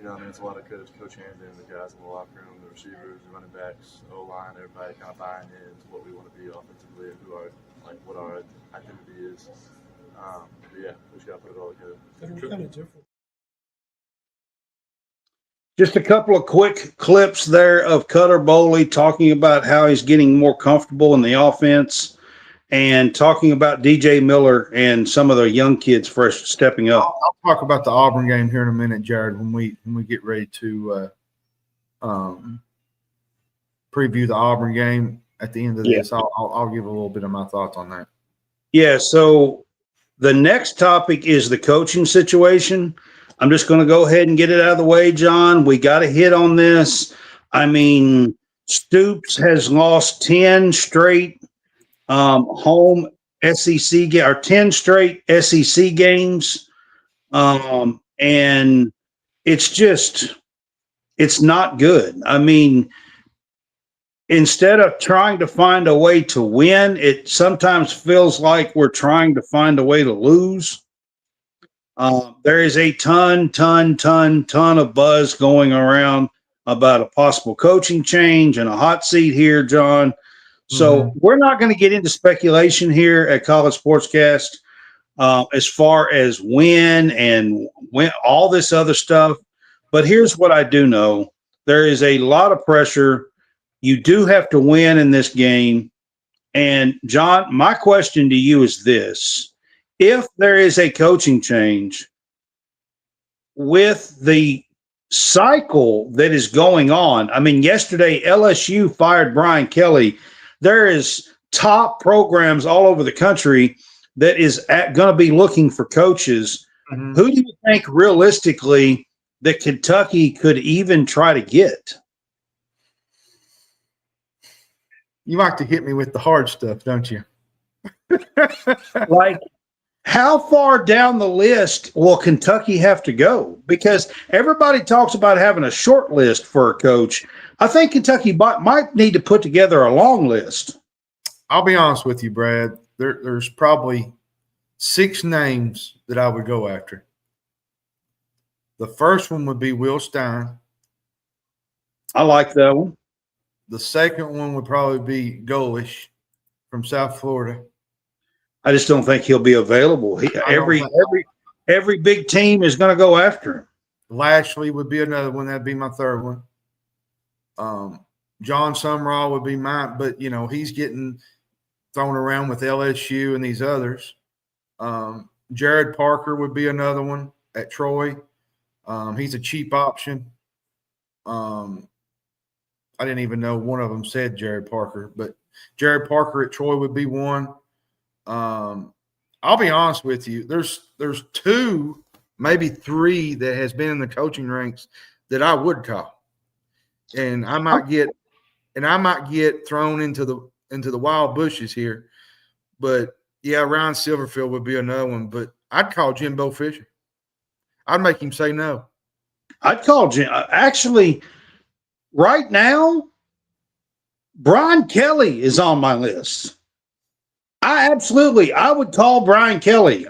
it's a lot of Coach Hamden, the guys in the locker room, the receivers, the running backs, the O-line, everybody kind of buying into what we want to be offensively and what our identity is. But yeah, we just got to put it all together. They're kind of different. Just a couple of quick clips there of Cutter Boley talking about how he's getting more comfortable in the offense and talking about DJ Miller and some of the young kids fresh stepping up. I'll talk about the Auburn game here in a minute, Jared, when we get ready to preview the Auburn game at the end of this. I'll give a little bit of my thoughts on that. Yeah, so the next topic is the coaching situation. I'm just going to go ahead and get it out of the way, John. We got to hit on this. I mean, Stoops has lost 10 straight home SEC or 10 straight SEC games. And it's not good. I mean, instead of trying to find a way to win, it sometimes feels like we're trying to find a way to lose. There is a ton of buzz going around about a possible coaching change and a hot seat here, John. So we're not going to get into speculation here at College Sportscast as far as when all this other stuff. But here's what I do know. There is a lot of pressure. You do have to win in this game. And, John, my question to you is this. If there is a coaching change with the cycle that is going on, I mean, yesterday LSU fired Brian Kelly. There is top programs all over the country that is going to be looking for coaches. Mm-hmm. Who do you think realistically that Kentucky could even try to get? You like to hit me with the hard stuff, don't you? Like, how far down the list will Kentucky have to go? Because everybody talks about having a short list for a coach. I think Kentucky might need to put together a long list. I'll be honest with you, Brad. There's probably 6 names that I would go after. The first one would be Will Stein. I like that one. The second one would probably be Golish from South Florida. I just don't think he'll be available. Every big team is going to go after him. Lashley would be another one. That'd be my third one. John Sumrall would be mine, but he's getting thrown around with LSU and these others. Jared Parker would be another one at Troy. He's a cheap option. I didn't even know one of them said Jared Parker, but Jared Parker at Troy would be one. I'll be honest with you. There's 2, maybe 3 that has been in the coaching ranks that I would call, and I might get thrown into the wild bushes here, but yeah, Ryan Silverfield would be another one. But I'd call Jimbo Fisher. I'd make him say no. I'd call Jim. Actually, right now, Brian Kelly is on my list. I would call Brian Kelly.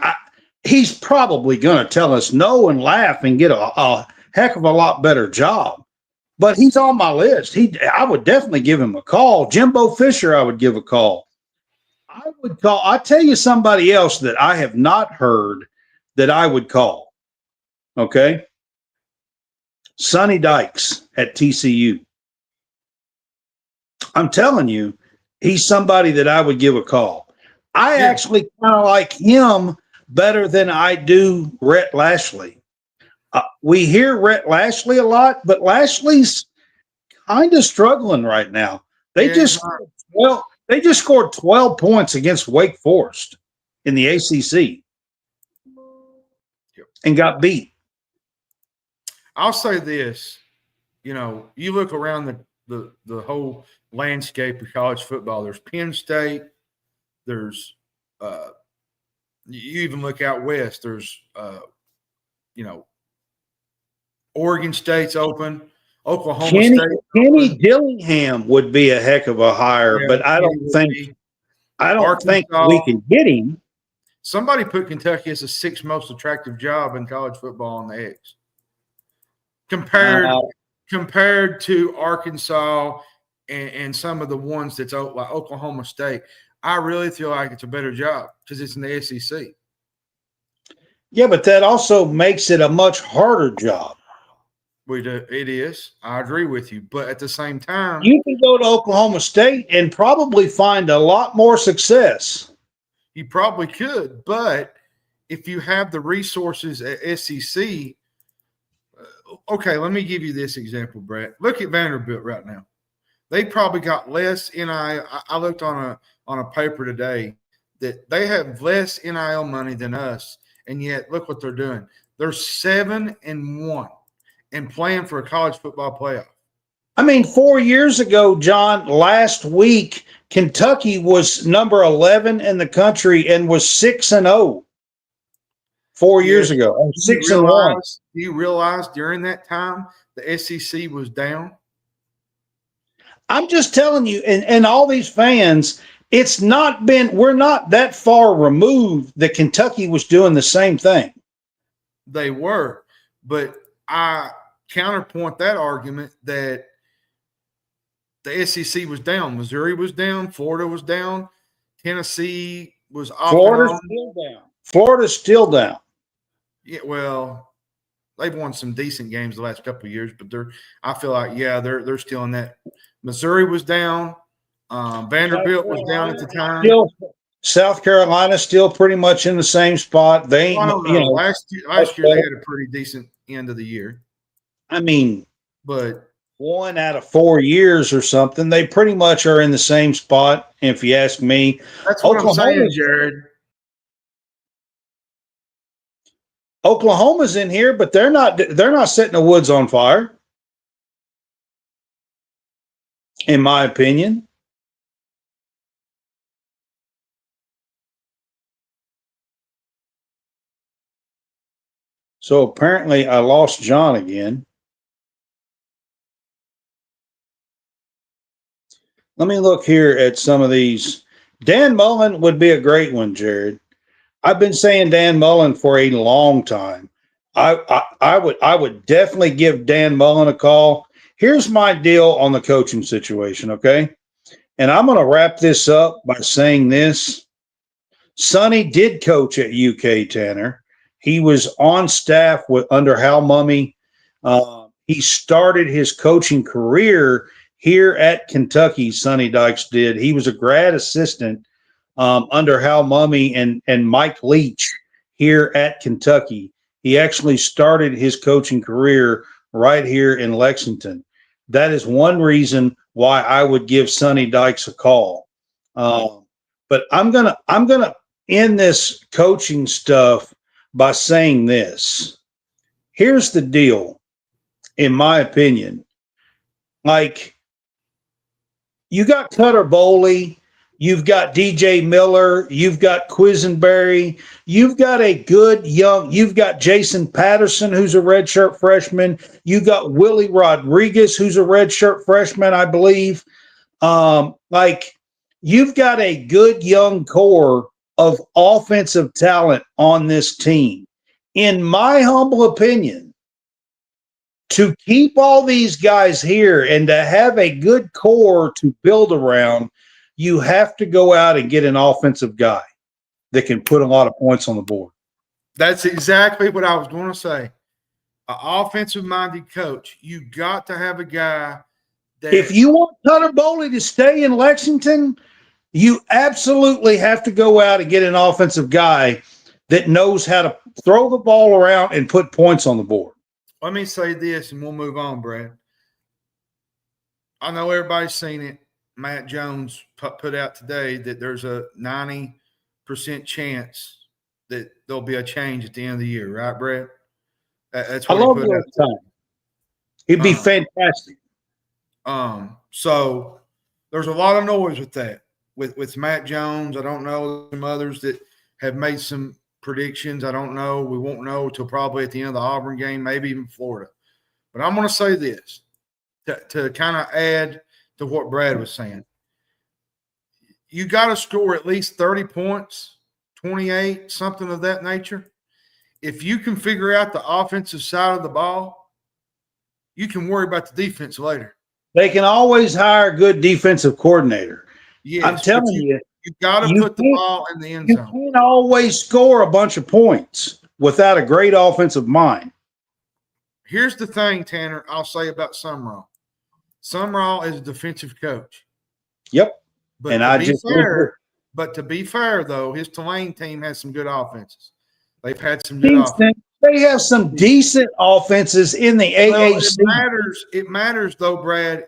He's probably going to tell us no and laugh and get a heck of a lot better job. But he's on my list. I would definitely give him a call. Jimbo Fisher, I would give a call. I'll tell you somebody else that I have not heard that I would call. Okay? Sonny Dykes at TCU. I'm telling you, he's somebody that I would give a call. I actually kind of like him better than I do Rhett Lashley. We hear Rhett Lashley a lot, but Lashley's kind of struggling right now. They just scored 12 points against Wake Forest in the ACC and got beat. I'll say this, you look around the whole landscape of college football. There's Penn State. There's you even look out west. There's Oregon State's open. Oklahoma State. Kenny Dillingham would be a heck of a hire, but I don't think we can get him. Somebody put Kentucky as the 6th most attractive job in college football on the X. Compared to Arkansas and some of the ones that's like Oklahoma State, I really feel like it's a better job because it's in the SEC. Yeah, but that also makes it a much harder job. It is. I agree with you. But at the same time, you can go to Oklahoma State and probably find a lot more success. You probably could. But if you have the resources at SEC, okay, let me give you this example, Brett. Look at Vanderbilt right now. They probably got less NIL. I looked on a paper today that they have less NIL money than us, and yet look what they're doing. They're 7-1 and playing for a college football playoff. I mean, 4 years ago, John, last week, Kentucky was number 11 in the country and was 6-0. 4 years ago, 6-1. Do you realize during that time the SEC was down? I'm just telling you, and all these fans, we're not that far removed that Kentucky was doing the same thing. They were, but I counterpoint that argument that the SEC was down. Missouri was down. Florida was down. Tennessee was off. Florida's still down. Florida's still down. Yeah, well, they've won some decent games the last couple of years, but I feel like they're still in that. Missouri was down. Vanderbilt was down at the time. South Carolina's still pretty much in the same spot. They ain't, last year they had a pretty decent end of the year. I mean, but 1 out of 4 years or something, they pretty much are in the same spot. If you ask me, that's what I'm saying, Jared. Oklahoma's in here, but they're not setting the woods on fire, in my opinion. So apparently I lost John again. Let me look here at some of these. Dan Mullen would be a great one, Jared. I've been saying Dan Mullen for a long time. I would definitely give Dan Mullen a call. Here's my deal on the coaching situation, okay? And I'm going to wrap this up by saying this. Sonny did coach at UK, Tanner. He was on staff under Hal Mumme. He started his coaching career here at Kentucky, Sonny Dykes did. He was a grad assistant under Hal Mumme and Mike Leach here at Kentucky. He actually started his coaching career right here in Lexington. That is one reason why I would give Sonny Dykes a call. But I'm gonna end this coaching stuff by saying this. Here's the deal, in my opinion. Like, you got Cutter Boley, you've got DJ Miller, you've got Quisenberry, you've got you've got Jason Patterson, who's a redshirt freshman, you got Willie Rodriguez, who's a redshirt freshman, I believe. You've got a good young core of offensive talent on this team. In my humble opinion, to keep all these guys here and to have a good core to build around, you have to go out and get an offensive guy that can put a lot of points on the board. That's exactly what I was going to say. An offensive-minded coach, you got to have a guy that – if you want Cutter Boley to stay in Lexington, you absolutely have to go out and get an offensive guy that knows how to throw the ball around and put points on the board. Let me say this, and we'll move on, Brad. I know everybody's seen it. Matt Jones put out today that there's a 90% chance that there'll be a change at the end of the year, right, Brad? That's what I love he put out time. It'd be fantastic. So there's a lot of noise with that. With Matt Jones, I don't know some others that have made some predictions. I don't know. We won't know until probably at the end of the Auburn game, maybe even Florida. But I'm going to say this to kind of add to what Brad was saying. You got to score at least 30 points, 28, something of that nature. If you can figure out the offensive side of the ball, you can worry about the defense later. They can always hire a good defensive coordinator. Yes, I'm telling you, you got to put the ball in the end zone. You can't always score a bunch of points without a great offensive mind. Here's the thing, Tanner, I'll say about Sumrall. Sumrall is a defensive coach. Yep. But to be fair, though, his Tulane team has some good offenses. They've had some good offenses. They have some decent offenses in the AAC. It matters, though, Brad,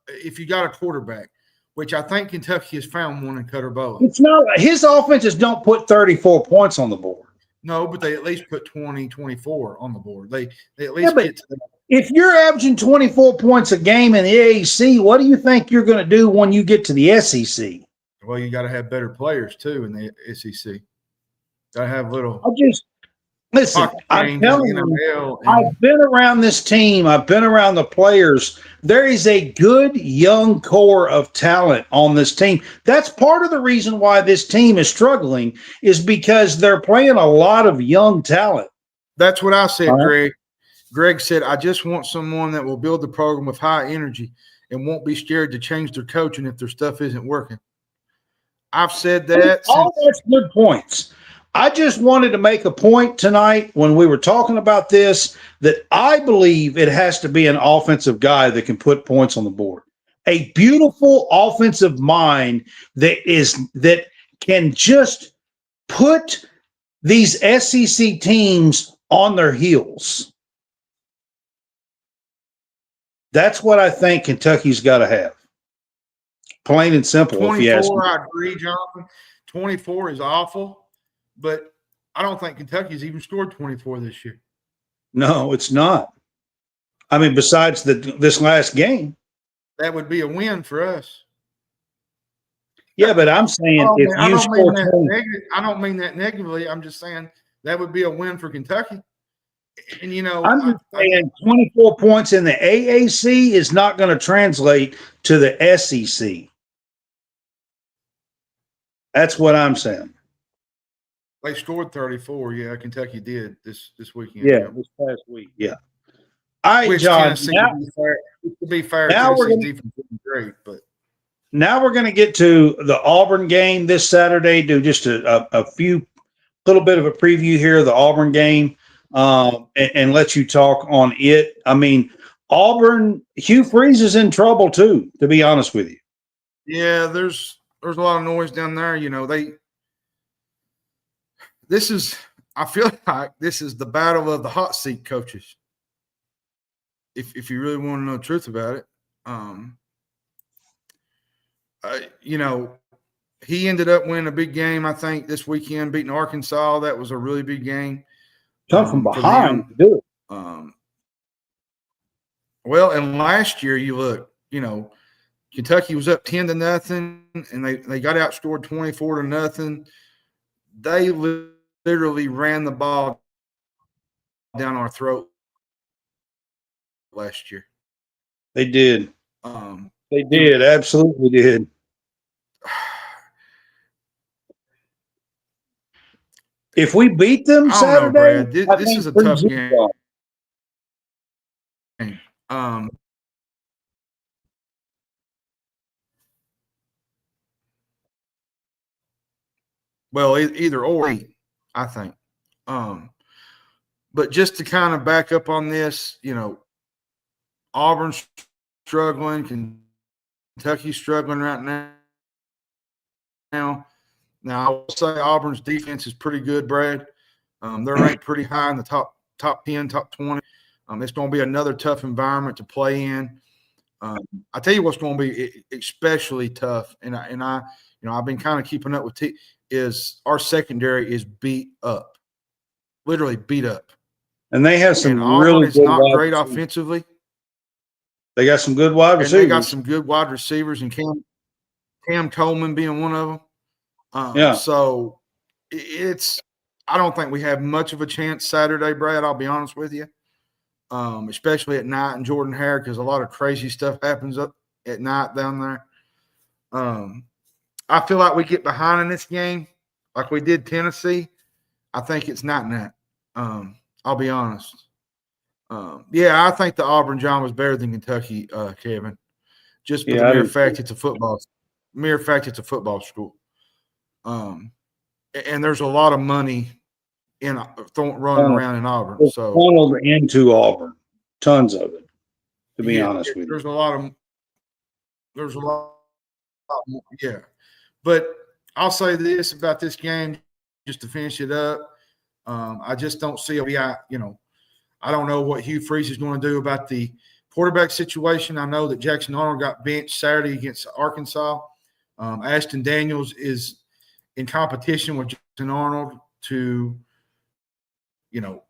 if you got a quarterback, which I think Kentucky has found one in Cutter Boley. It's not – his offenses don't put 34 points on the board. No, but they at least put 20, 24 on the board. They at least get to that. If you're averaging 24 points a game in the AAC, what do you think you're going to do when you get to the SEC? Well, you got to have better players, too, in the SEC. Got to have little – listen, I'm telling you, I've been around this team. I've been around the players. There is a good young core of talent on this team. That's part of the reason why this team is struggling is because they're playing a lot of young talent. That's what I said, Greg. Greg said, I just want someone that will build the program with high energy. and won't be scared to change their coaching if their stuff isn't working. I've said that. All that's good points. I just wanted to make a point tonight when we were talking about this that I believe it has to be an offensive guy that can put points on the board. A beautiful offensive mind that can just put these SEC teams on their heels. That's what I think Kentucky's got to have. Plain and simple. 24, if you ask me. I agree, Jonathan. 24 is awful, but I don't think Kentucky's even scored 24 this year. No, it's not. I mean, besides this last game. That would be a win for us. Yeah, but I'm saying I don't mean that negatively. I'm just saying that would be a win for Kentucky. And, you know, I'm just saying 24 points in the AAC is not going to translate to the SEC. That's what I'm saying. They scored 34. Yeah, Kentucky did this weekend. Yeah, this past week. Yeah. All right, Which John. to be fair, now Tennessee's defense isn't great, but now we're going to get to the Auburn game this Saturday. Do just a little bit of a preview here of the Auburn game, and let you talk on it. I mean, Auburn, Hugh Freeze is in trouble too, to be honest with you. Yeah, there's a lot of noise down there. You know, I feel like this is the battle of the hot seat coaches. If you really want to know the truth about it, you know, he ended up winning a big game, I think, this weekend, beating Arkansas. That was a really big game. Come from behind to do it. Well, and last year, you look, you know, Kentucky was up 10-0, and they got outscored 24-0. They literally ran the ball down our throat last year. They did. They did. Absolutely did. If we beat them Saturday, Brad. This is a tough game. Well, either or, I think. But just to kind of back up on this, you know, Auburn's struggling, Kentucky's struggling right now. Now, I will say Auburn's defense is pretty good, Brad. They're ranked pretty high in the top 10, top 20. It's going to be another tough environment to play in. I tell you what's going to be especially tough, and I you know, I've been kind of keeping up with is our secondary is beat up, literally beat up. And they have some really good not great offensively. They got some good wide receivers. And they got some good wide receivers, and Cam Coleman being one of them. So I don't think we have much of a chance Saturday, Brad. I'll be honest with you, especially at night in Jordan-Hare, because a lot of crazy stuff happens up at night down there. I feel like we get behind in this game like we did Tennessee. I think it's not that. I'll be honest. I think the Auburn John was better than Kentucky, Kevin. Just for the mere fact it's a football school. And there's a lot of money running around in Auburn. So funneled into Auburn, tons of it. To be honest with you, there's a lot. Yeah, but I'll say this about this game, just to finish it up. I just don't see I don't know what Hugh Freeze is going to do about the quarterback situation. I know that Jackson Arnold got benched Saturday against Arkansas. Ashton Daniels is in competition with Jackson Arnold to,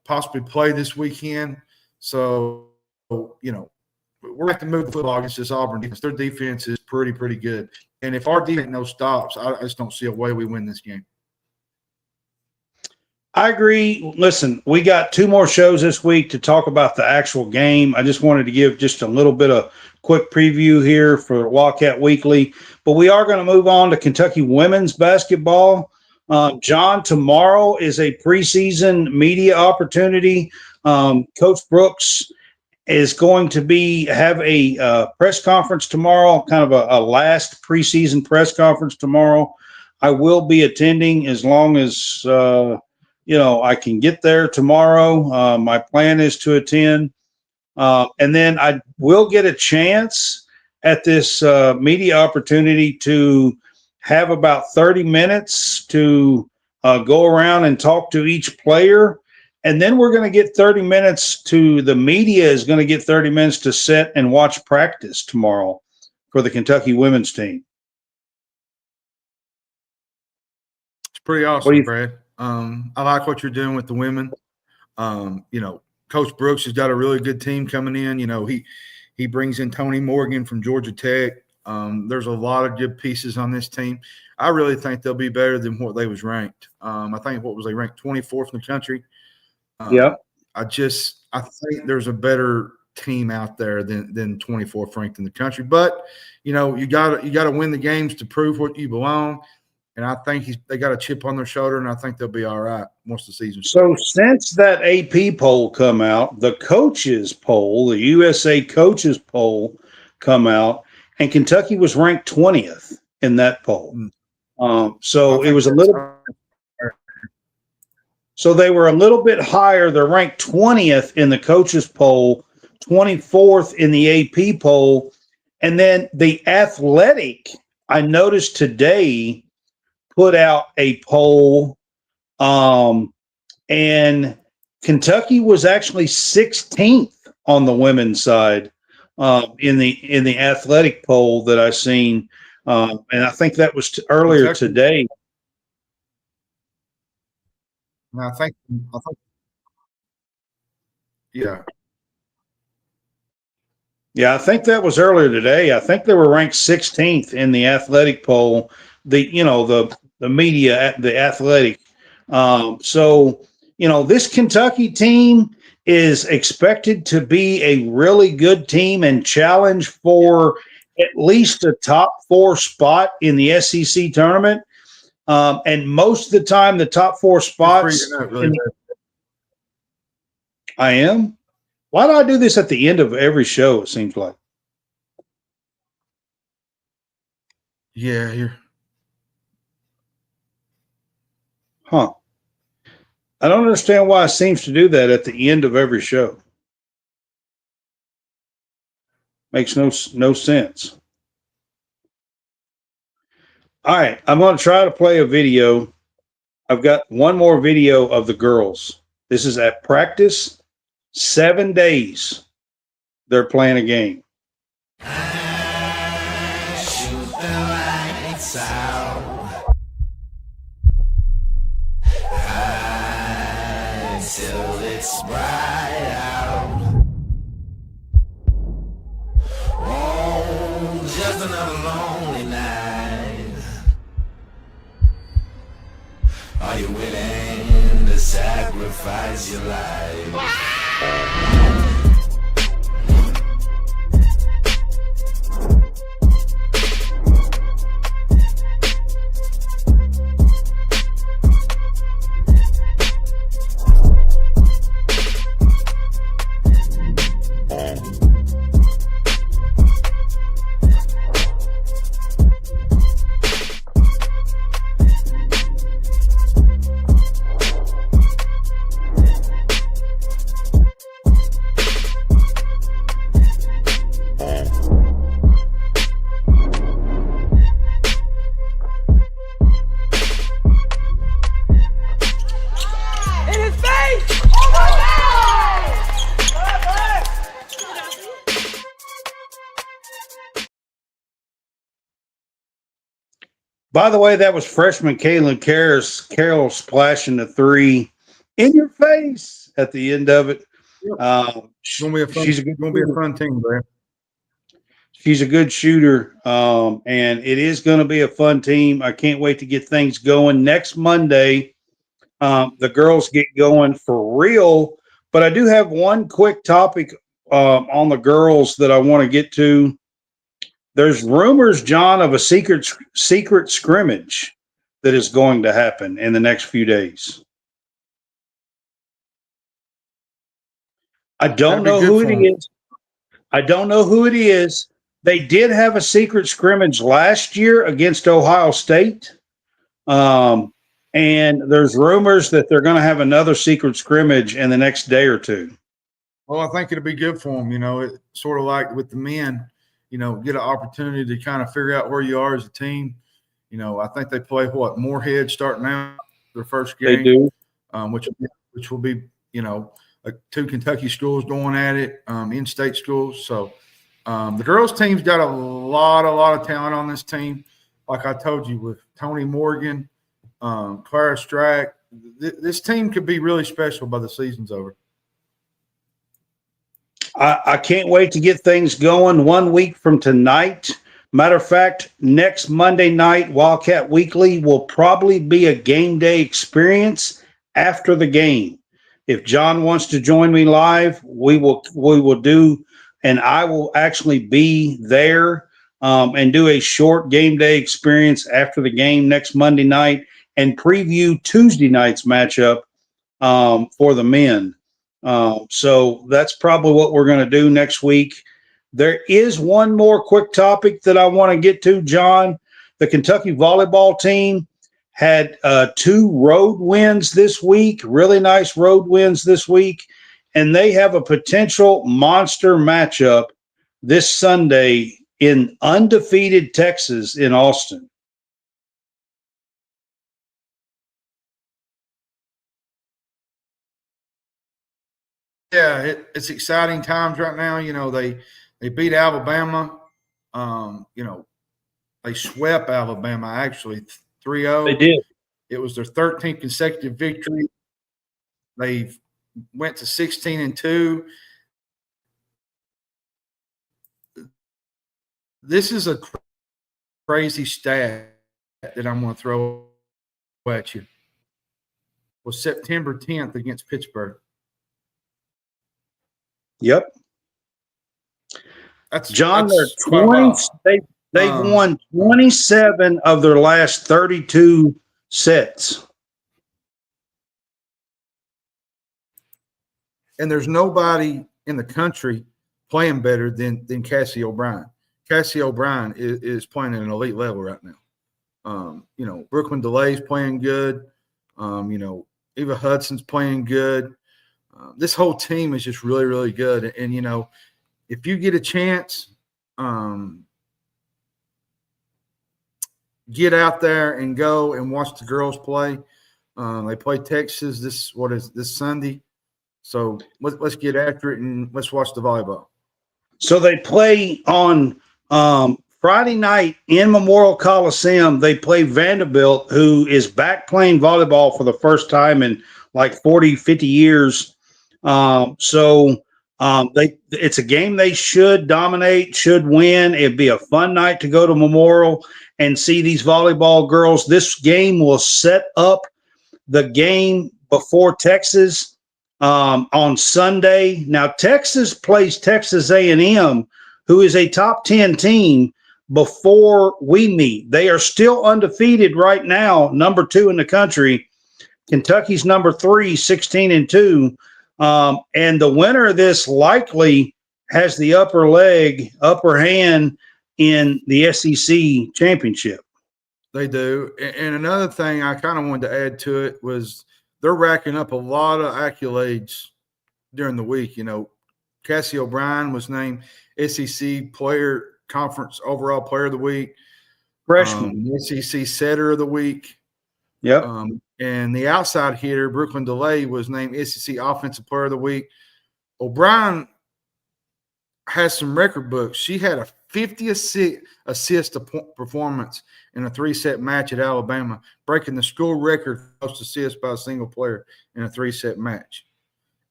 possibly play this weekend. So, we're going to have to move the football against this Auburn defense. Their defense is pretty good. And if our defense no stops, I just don't see a way we win this game. I agree. Listen, we got 2 more shows this week to talk about the actual game. I just wanted to give just a little bit of quick preview here for Wildcat Weekly. But we are going to move on to Kentucky women's basketball. John, tomorrow is a preseason media opportunity. Coach Brooks is going to have a press conference tomorrow, kind of a last preseason press conference tomorrow. I will be attending as long as I can get there tomorrow. My plan is to attend, and then I will get a chance at this media opportunity to have about 30 minutes to go around and talk to each player. And then we're going to get 30 minutes the media is going to get 30 minutes to sit and watch practice tomorrow for the Kentucky women's team. It's pretty awesome, Brad. I like what you're doing with the women. Coach Brooks has got a really good team coming in. He brings in Tony Morgan from Georgia Tech. There's a lot of good pieces on this team. I really think they'll be better than what they was ranked. I think they ranked 24th in the country. Yeah. I think there's a better team out there than 24th ranked in the country. But you got to win the games to prove what you belong. And I think they got a chip on their shoulder, and I think they'll be all right once the season starts. So since that AP poll come out, the coaches poll, the USA coaches poll come out, and Kentucky was ranked 20th in that poll. So it was a little. So they were a little bit higher. They're ranked 20th in the coaches poll, 24th in the AP poll. And then the Athletic, I noticed today, put out a poll, and Kentucky was actually 16th on the women's side in the Athletic poll that I seen. And I think that was earlier today. I think, yeah. Yeah, I think that was earlier today. I think they were ranked 16th in the Athletic poll. The media, the Athletic. So this Kentucky team is expected to be a really good team and challenge for at least a top 4 spot in the SEC tournament. And most of the time, the top 4 spots. I am. Why do I do this at the end of every show? It seems like. Yeah, you're. Huh. I don't understand why it seems to do that at the end of every show. Makes no sense. All right, I'm going to try to play a video. I've got one more video of the girls. This is at practice. 7 days they're playing a game. Shoot the lights out. Till it's bright out. Oh, just another lonely night. Are you willing to sacrifice your life? By the way, that was freshman Caitlin Carroll splashing the 3 in your face at the end of it. It's gonna be a fun team, man. She's a good shooter, and it is going to be a fun team. I can't wait to get things going. Next Monday, the girls get going for real. But I do have one quick topic on the girls that I want to get to. There's rumors, John, of a secret scrimmage that is going to happen in the next few days. I don't know who it is. I don't know who it is. They did have a secret scrimmage last year against Ohio State. And there's rumors that they're going to have another secret scrimmage in the next day or two. Well, I think it'll be good for them. It's sort of like with the men, get an opportunity to kind of figure out where you are as a team. I think they play Moorhead starting out their first game. They do. Which will be, two Kentucky schools going at it, in-state schools. So the girls' team's got a lot of talent on this team. Like I told you, with Tony Morgan, Clara Strack, this team could be really special by the season's over. I can't wait to get things going 1 week from tonight. Matter of fact, next Monday night, Wildcat Weekly will probably be a game day experience after the game. If John wants to join me live, we will do, and I will actually be there and do a short game day experience after the game next Monday night and preview Tuesday night's matchup for the men. So that's probably what we're going to do next week. There is one more quick topic that I want to get to, John. The Kentucky volleyball team had 2 road wins this week, really nice road wins this week, and they have a potential monster matchup this Sunday in undefeated Texas in Austin. Yeah, it's exciting times right now. They beat Alabama. They swept Alabama actually 3-0. They did. It was their 13th consecutive victory. They went to 16-2. This is a crazy stat that I'm going to throw at you. It was September 10th against Pittsburgh. Yep. John, that's they're 20. They've won 27 of their last 32 sets. And there's nobody in the country playing better than Cassie O'Brien. Cassie O'Brien is playing at an elite level right now. Brooklyn DeLay's playing good. Eva Hudson's playing good. This whole team is just really, really good. And, if you get a chance, get out there and go and watch the girls play. They play Texas this Sunday. So let's get after it and let's watch the volleyball. So they play on Friday night in Memorial Coliseum. They play Vanderbilt, who is back playing volleyball for the first time in like 40, 50 years. It's a game they should dominate, should win. It'd be a fun night to go to Memorial and see these volleyball girls. This game will set up the game before Texas on Sunday. Now, Texas plays Texas A&M, who is a top 10 team, before we meet. They are still undefeated right now, number 2 in the country. Kentucky's number 3, 16-2. And the winner of this likely has the upper hand in the SEC championship. They do. And another thing I kind of wanted to add to it was they're racking up a lot of accolades during the week. Cassie O'Brien was named SEC Conference Overall Player of the Week. Freshman. SEC Setter of the Week. Yep. And the outside hitter, Brooklyn DeLay, was named SEC Offensive Player of the Week. O'Brien has some record books. She had a 50 assist performance in a 3-set match at Alabama, breaking the school record for most assists by a single player in a 3-set match.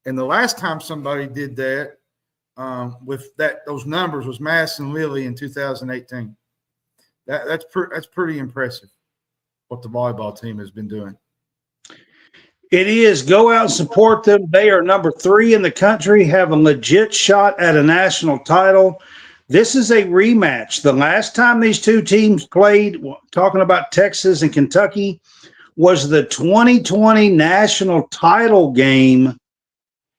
And the last time somebody did that with those numbers was Madison Lilly in 2018. That's pretty impressive what the volleyball team has been doing. It is. Go out and support them. They are number 3 in the country, have a legit shot at a national title. This is a rematch. The last time these two teams played, talking about Texas and Kentucky, was the 2020 national title game,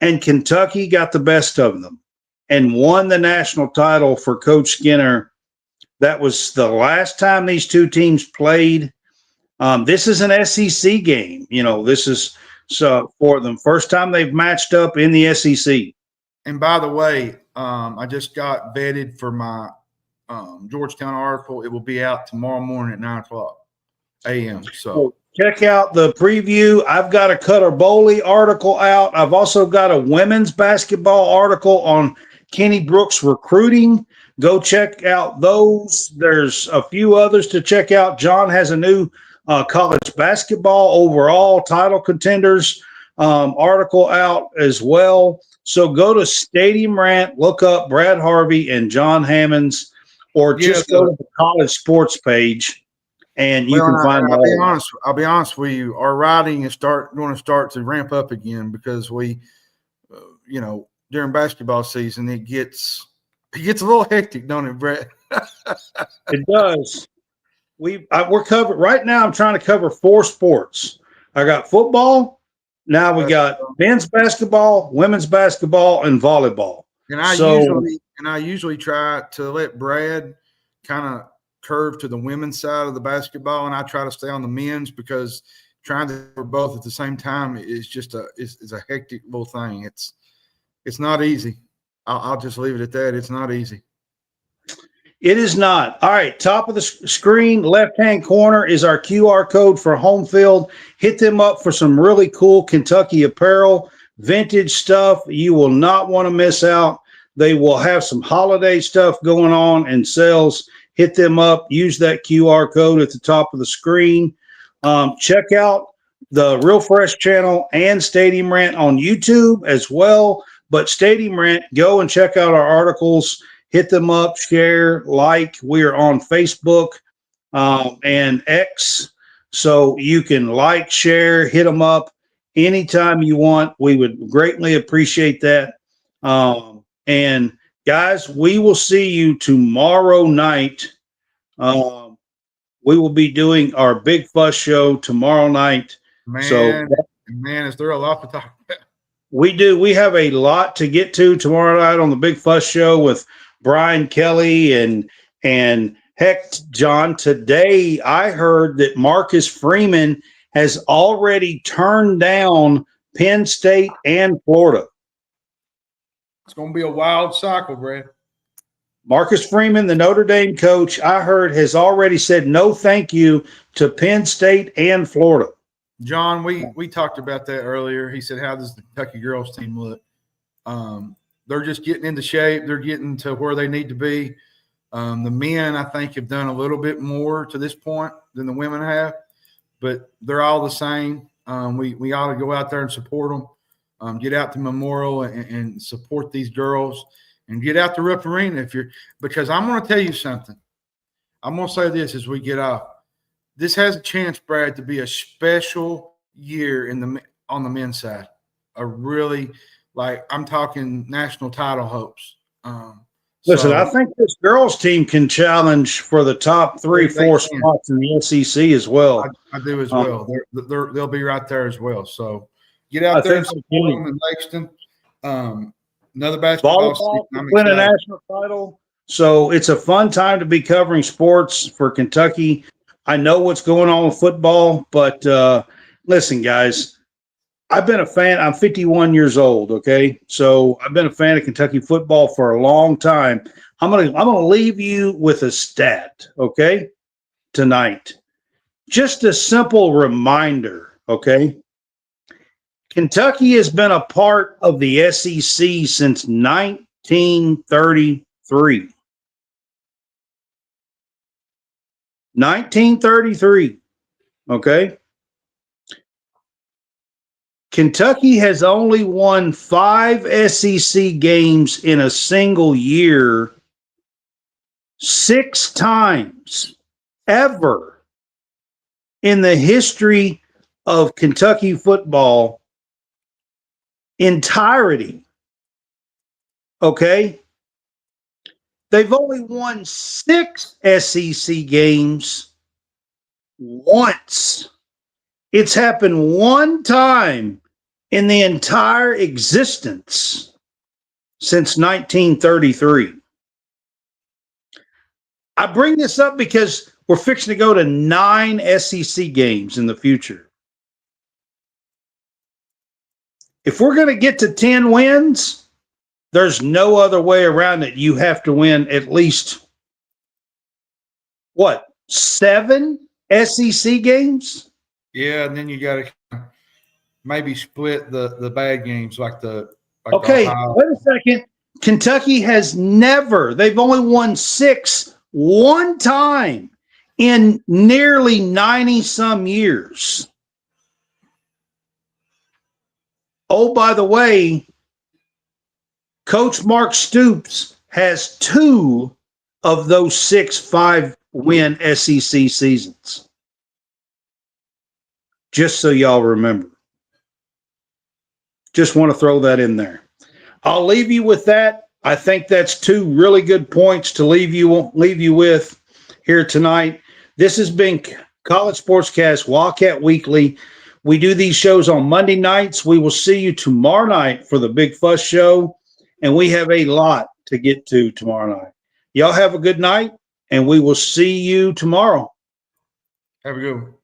and Kentucky got the best of them. and won the national title for Coach Skinner. That was the last time these two teams played. This is an SEC game. This is for them. First time they've matched up in the SEC. And by the way, I just got vetted for my Georgetown article. It will be out tomorrow morning at 9:00 a.m. So check out the preview. I've got a Cutter Boley article out. I've also got a women's basketball article on Kenny Brooks recruiting. Go check out those. There's a few others to check out. John has a new college basketball overall title contenders article out as well. So go to Stadium Rant, look up Brad Harvey and John Hammonds, or just go to the college sports page, and you can find all. I'll be honest with you. Our writing is going to start to ramp up again because we, during basketball season, it gets a little hectic, don't it, Brett? It does. We're covered right now. I'm trying to cover 4 sports. I got football. Now we got men's basketball, women's basketball, and volleyball. And I usually try to let Brad kind of curve to the women's side of the basketball, and I try to stay on the men's because trying to cover both at the same time is just a hectic little thing. It's not easy. I'll just leave it at that. It's not easy. It is not. All right, top of the screen, left-hand corner is our QR code for home field. Hit them up for some really cool Kentucky apparel, vintage stuff. You will not want to miss out. They will have some holiday stuff going on and sales. Hit them up. Use that QR code at the top of the screen. Check out the Real Fresh channel and Stadium Rant on YouTube as well. But Stadium Rant, go and check out our articles. Hit them up, share, like. We are on Facebook and X, so you can like, share, hit them up anytime you want. We would greatly appreciate that. And guys, we will see you tomorrow night. We will be doing our Big Fuss show tomorrow night. Man, is there a lot to talk about? We do. We have a lot to get to tomorrow night on the Big Fuss show with Brian Kelly and heck, John, today I heard that Marcus Freeman has already turned down Penn State and Florida. It's going to be a wild cycle, Brad. Marcus Freeman, the Notre Dame coach, I heard has already said no thank you to Penn State and Florida. John, we talked about that earlier. He said, how does the Kentucky girls team look? They're just getting into shape. They're getting to where they need to be. The men, I think, have done a little bit more to this point than the women have, but they're all the same. We ought to go out there and support them. Get out to Memorial and support these girls, and get out to Rupp Arena because I'm going to tell you something. I'm going to say this as we get off. This has a chance, Brad, to be a special year on the men's side. A really, I'm talking national title hopes. Listen, I think this girls team can challenge for the top 3-4 spots in the SEC as well. I do as well. They'll be right there as well. So get out there and support them in Lexington. Another basketball season. Win a national title. So it's a fun time to be covering sports for Kentucky. I know what's going on with football, but listen, guys, I've been a fan. I'm 51 years old. Okay, so I've been a fan of Kentucky football for a long time. I'm gonna leave you with a stat. Okay, tonight, just a simple reminder. Okay, Kentucky has been a part of the SEC since 1933. 1933. Okay. Kentucky has only won 5 SEC games in a single year 6 times ever in the history of Kentucky football entirety. Okay. They've only won 6 SEC games once. It's happened one time in the entire existence since 1933. I bring this up because we're fixing to go to 9 SEC games in the future. If we're going to get to 10 wins, there's no other way around it. You have to win at least, 7 SEC games? Yeah, and then you got to maybe split the bad games like the Okay, Ohio. wait a second. Kentucky has never, they've only won 6 one time in nearly 90-some years. Oh, by the way, Coach Mark Stoops has 2 of those 6 5-win SEC seasons. Just so y'all remember. Just want to throw that in there. I'll leave you with that. I think that's 2 really good points to leave you with here tonight. This has been College Sportscast Wildcat Weekly. We do these shows on Monday nights. We will see you tomorrow night for the Big Fuss Show, and we have a lot to get to tomorrow night. Y'all have a good night, and we will see you tomorrow. Have a good one.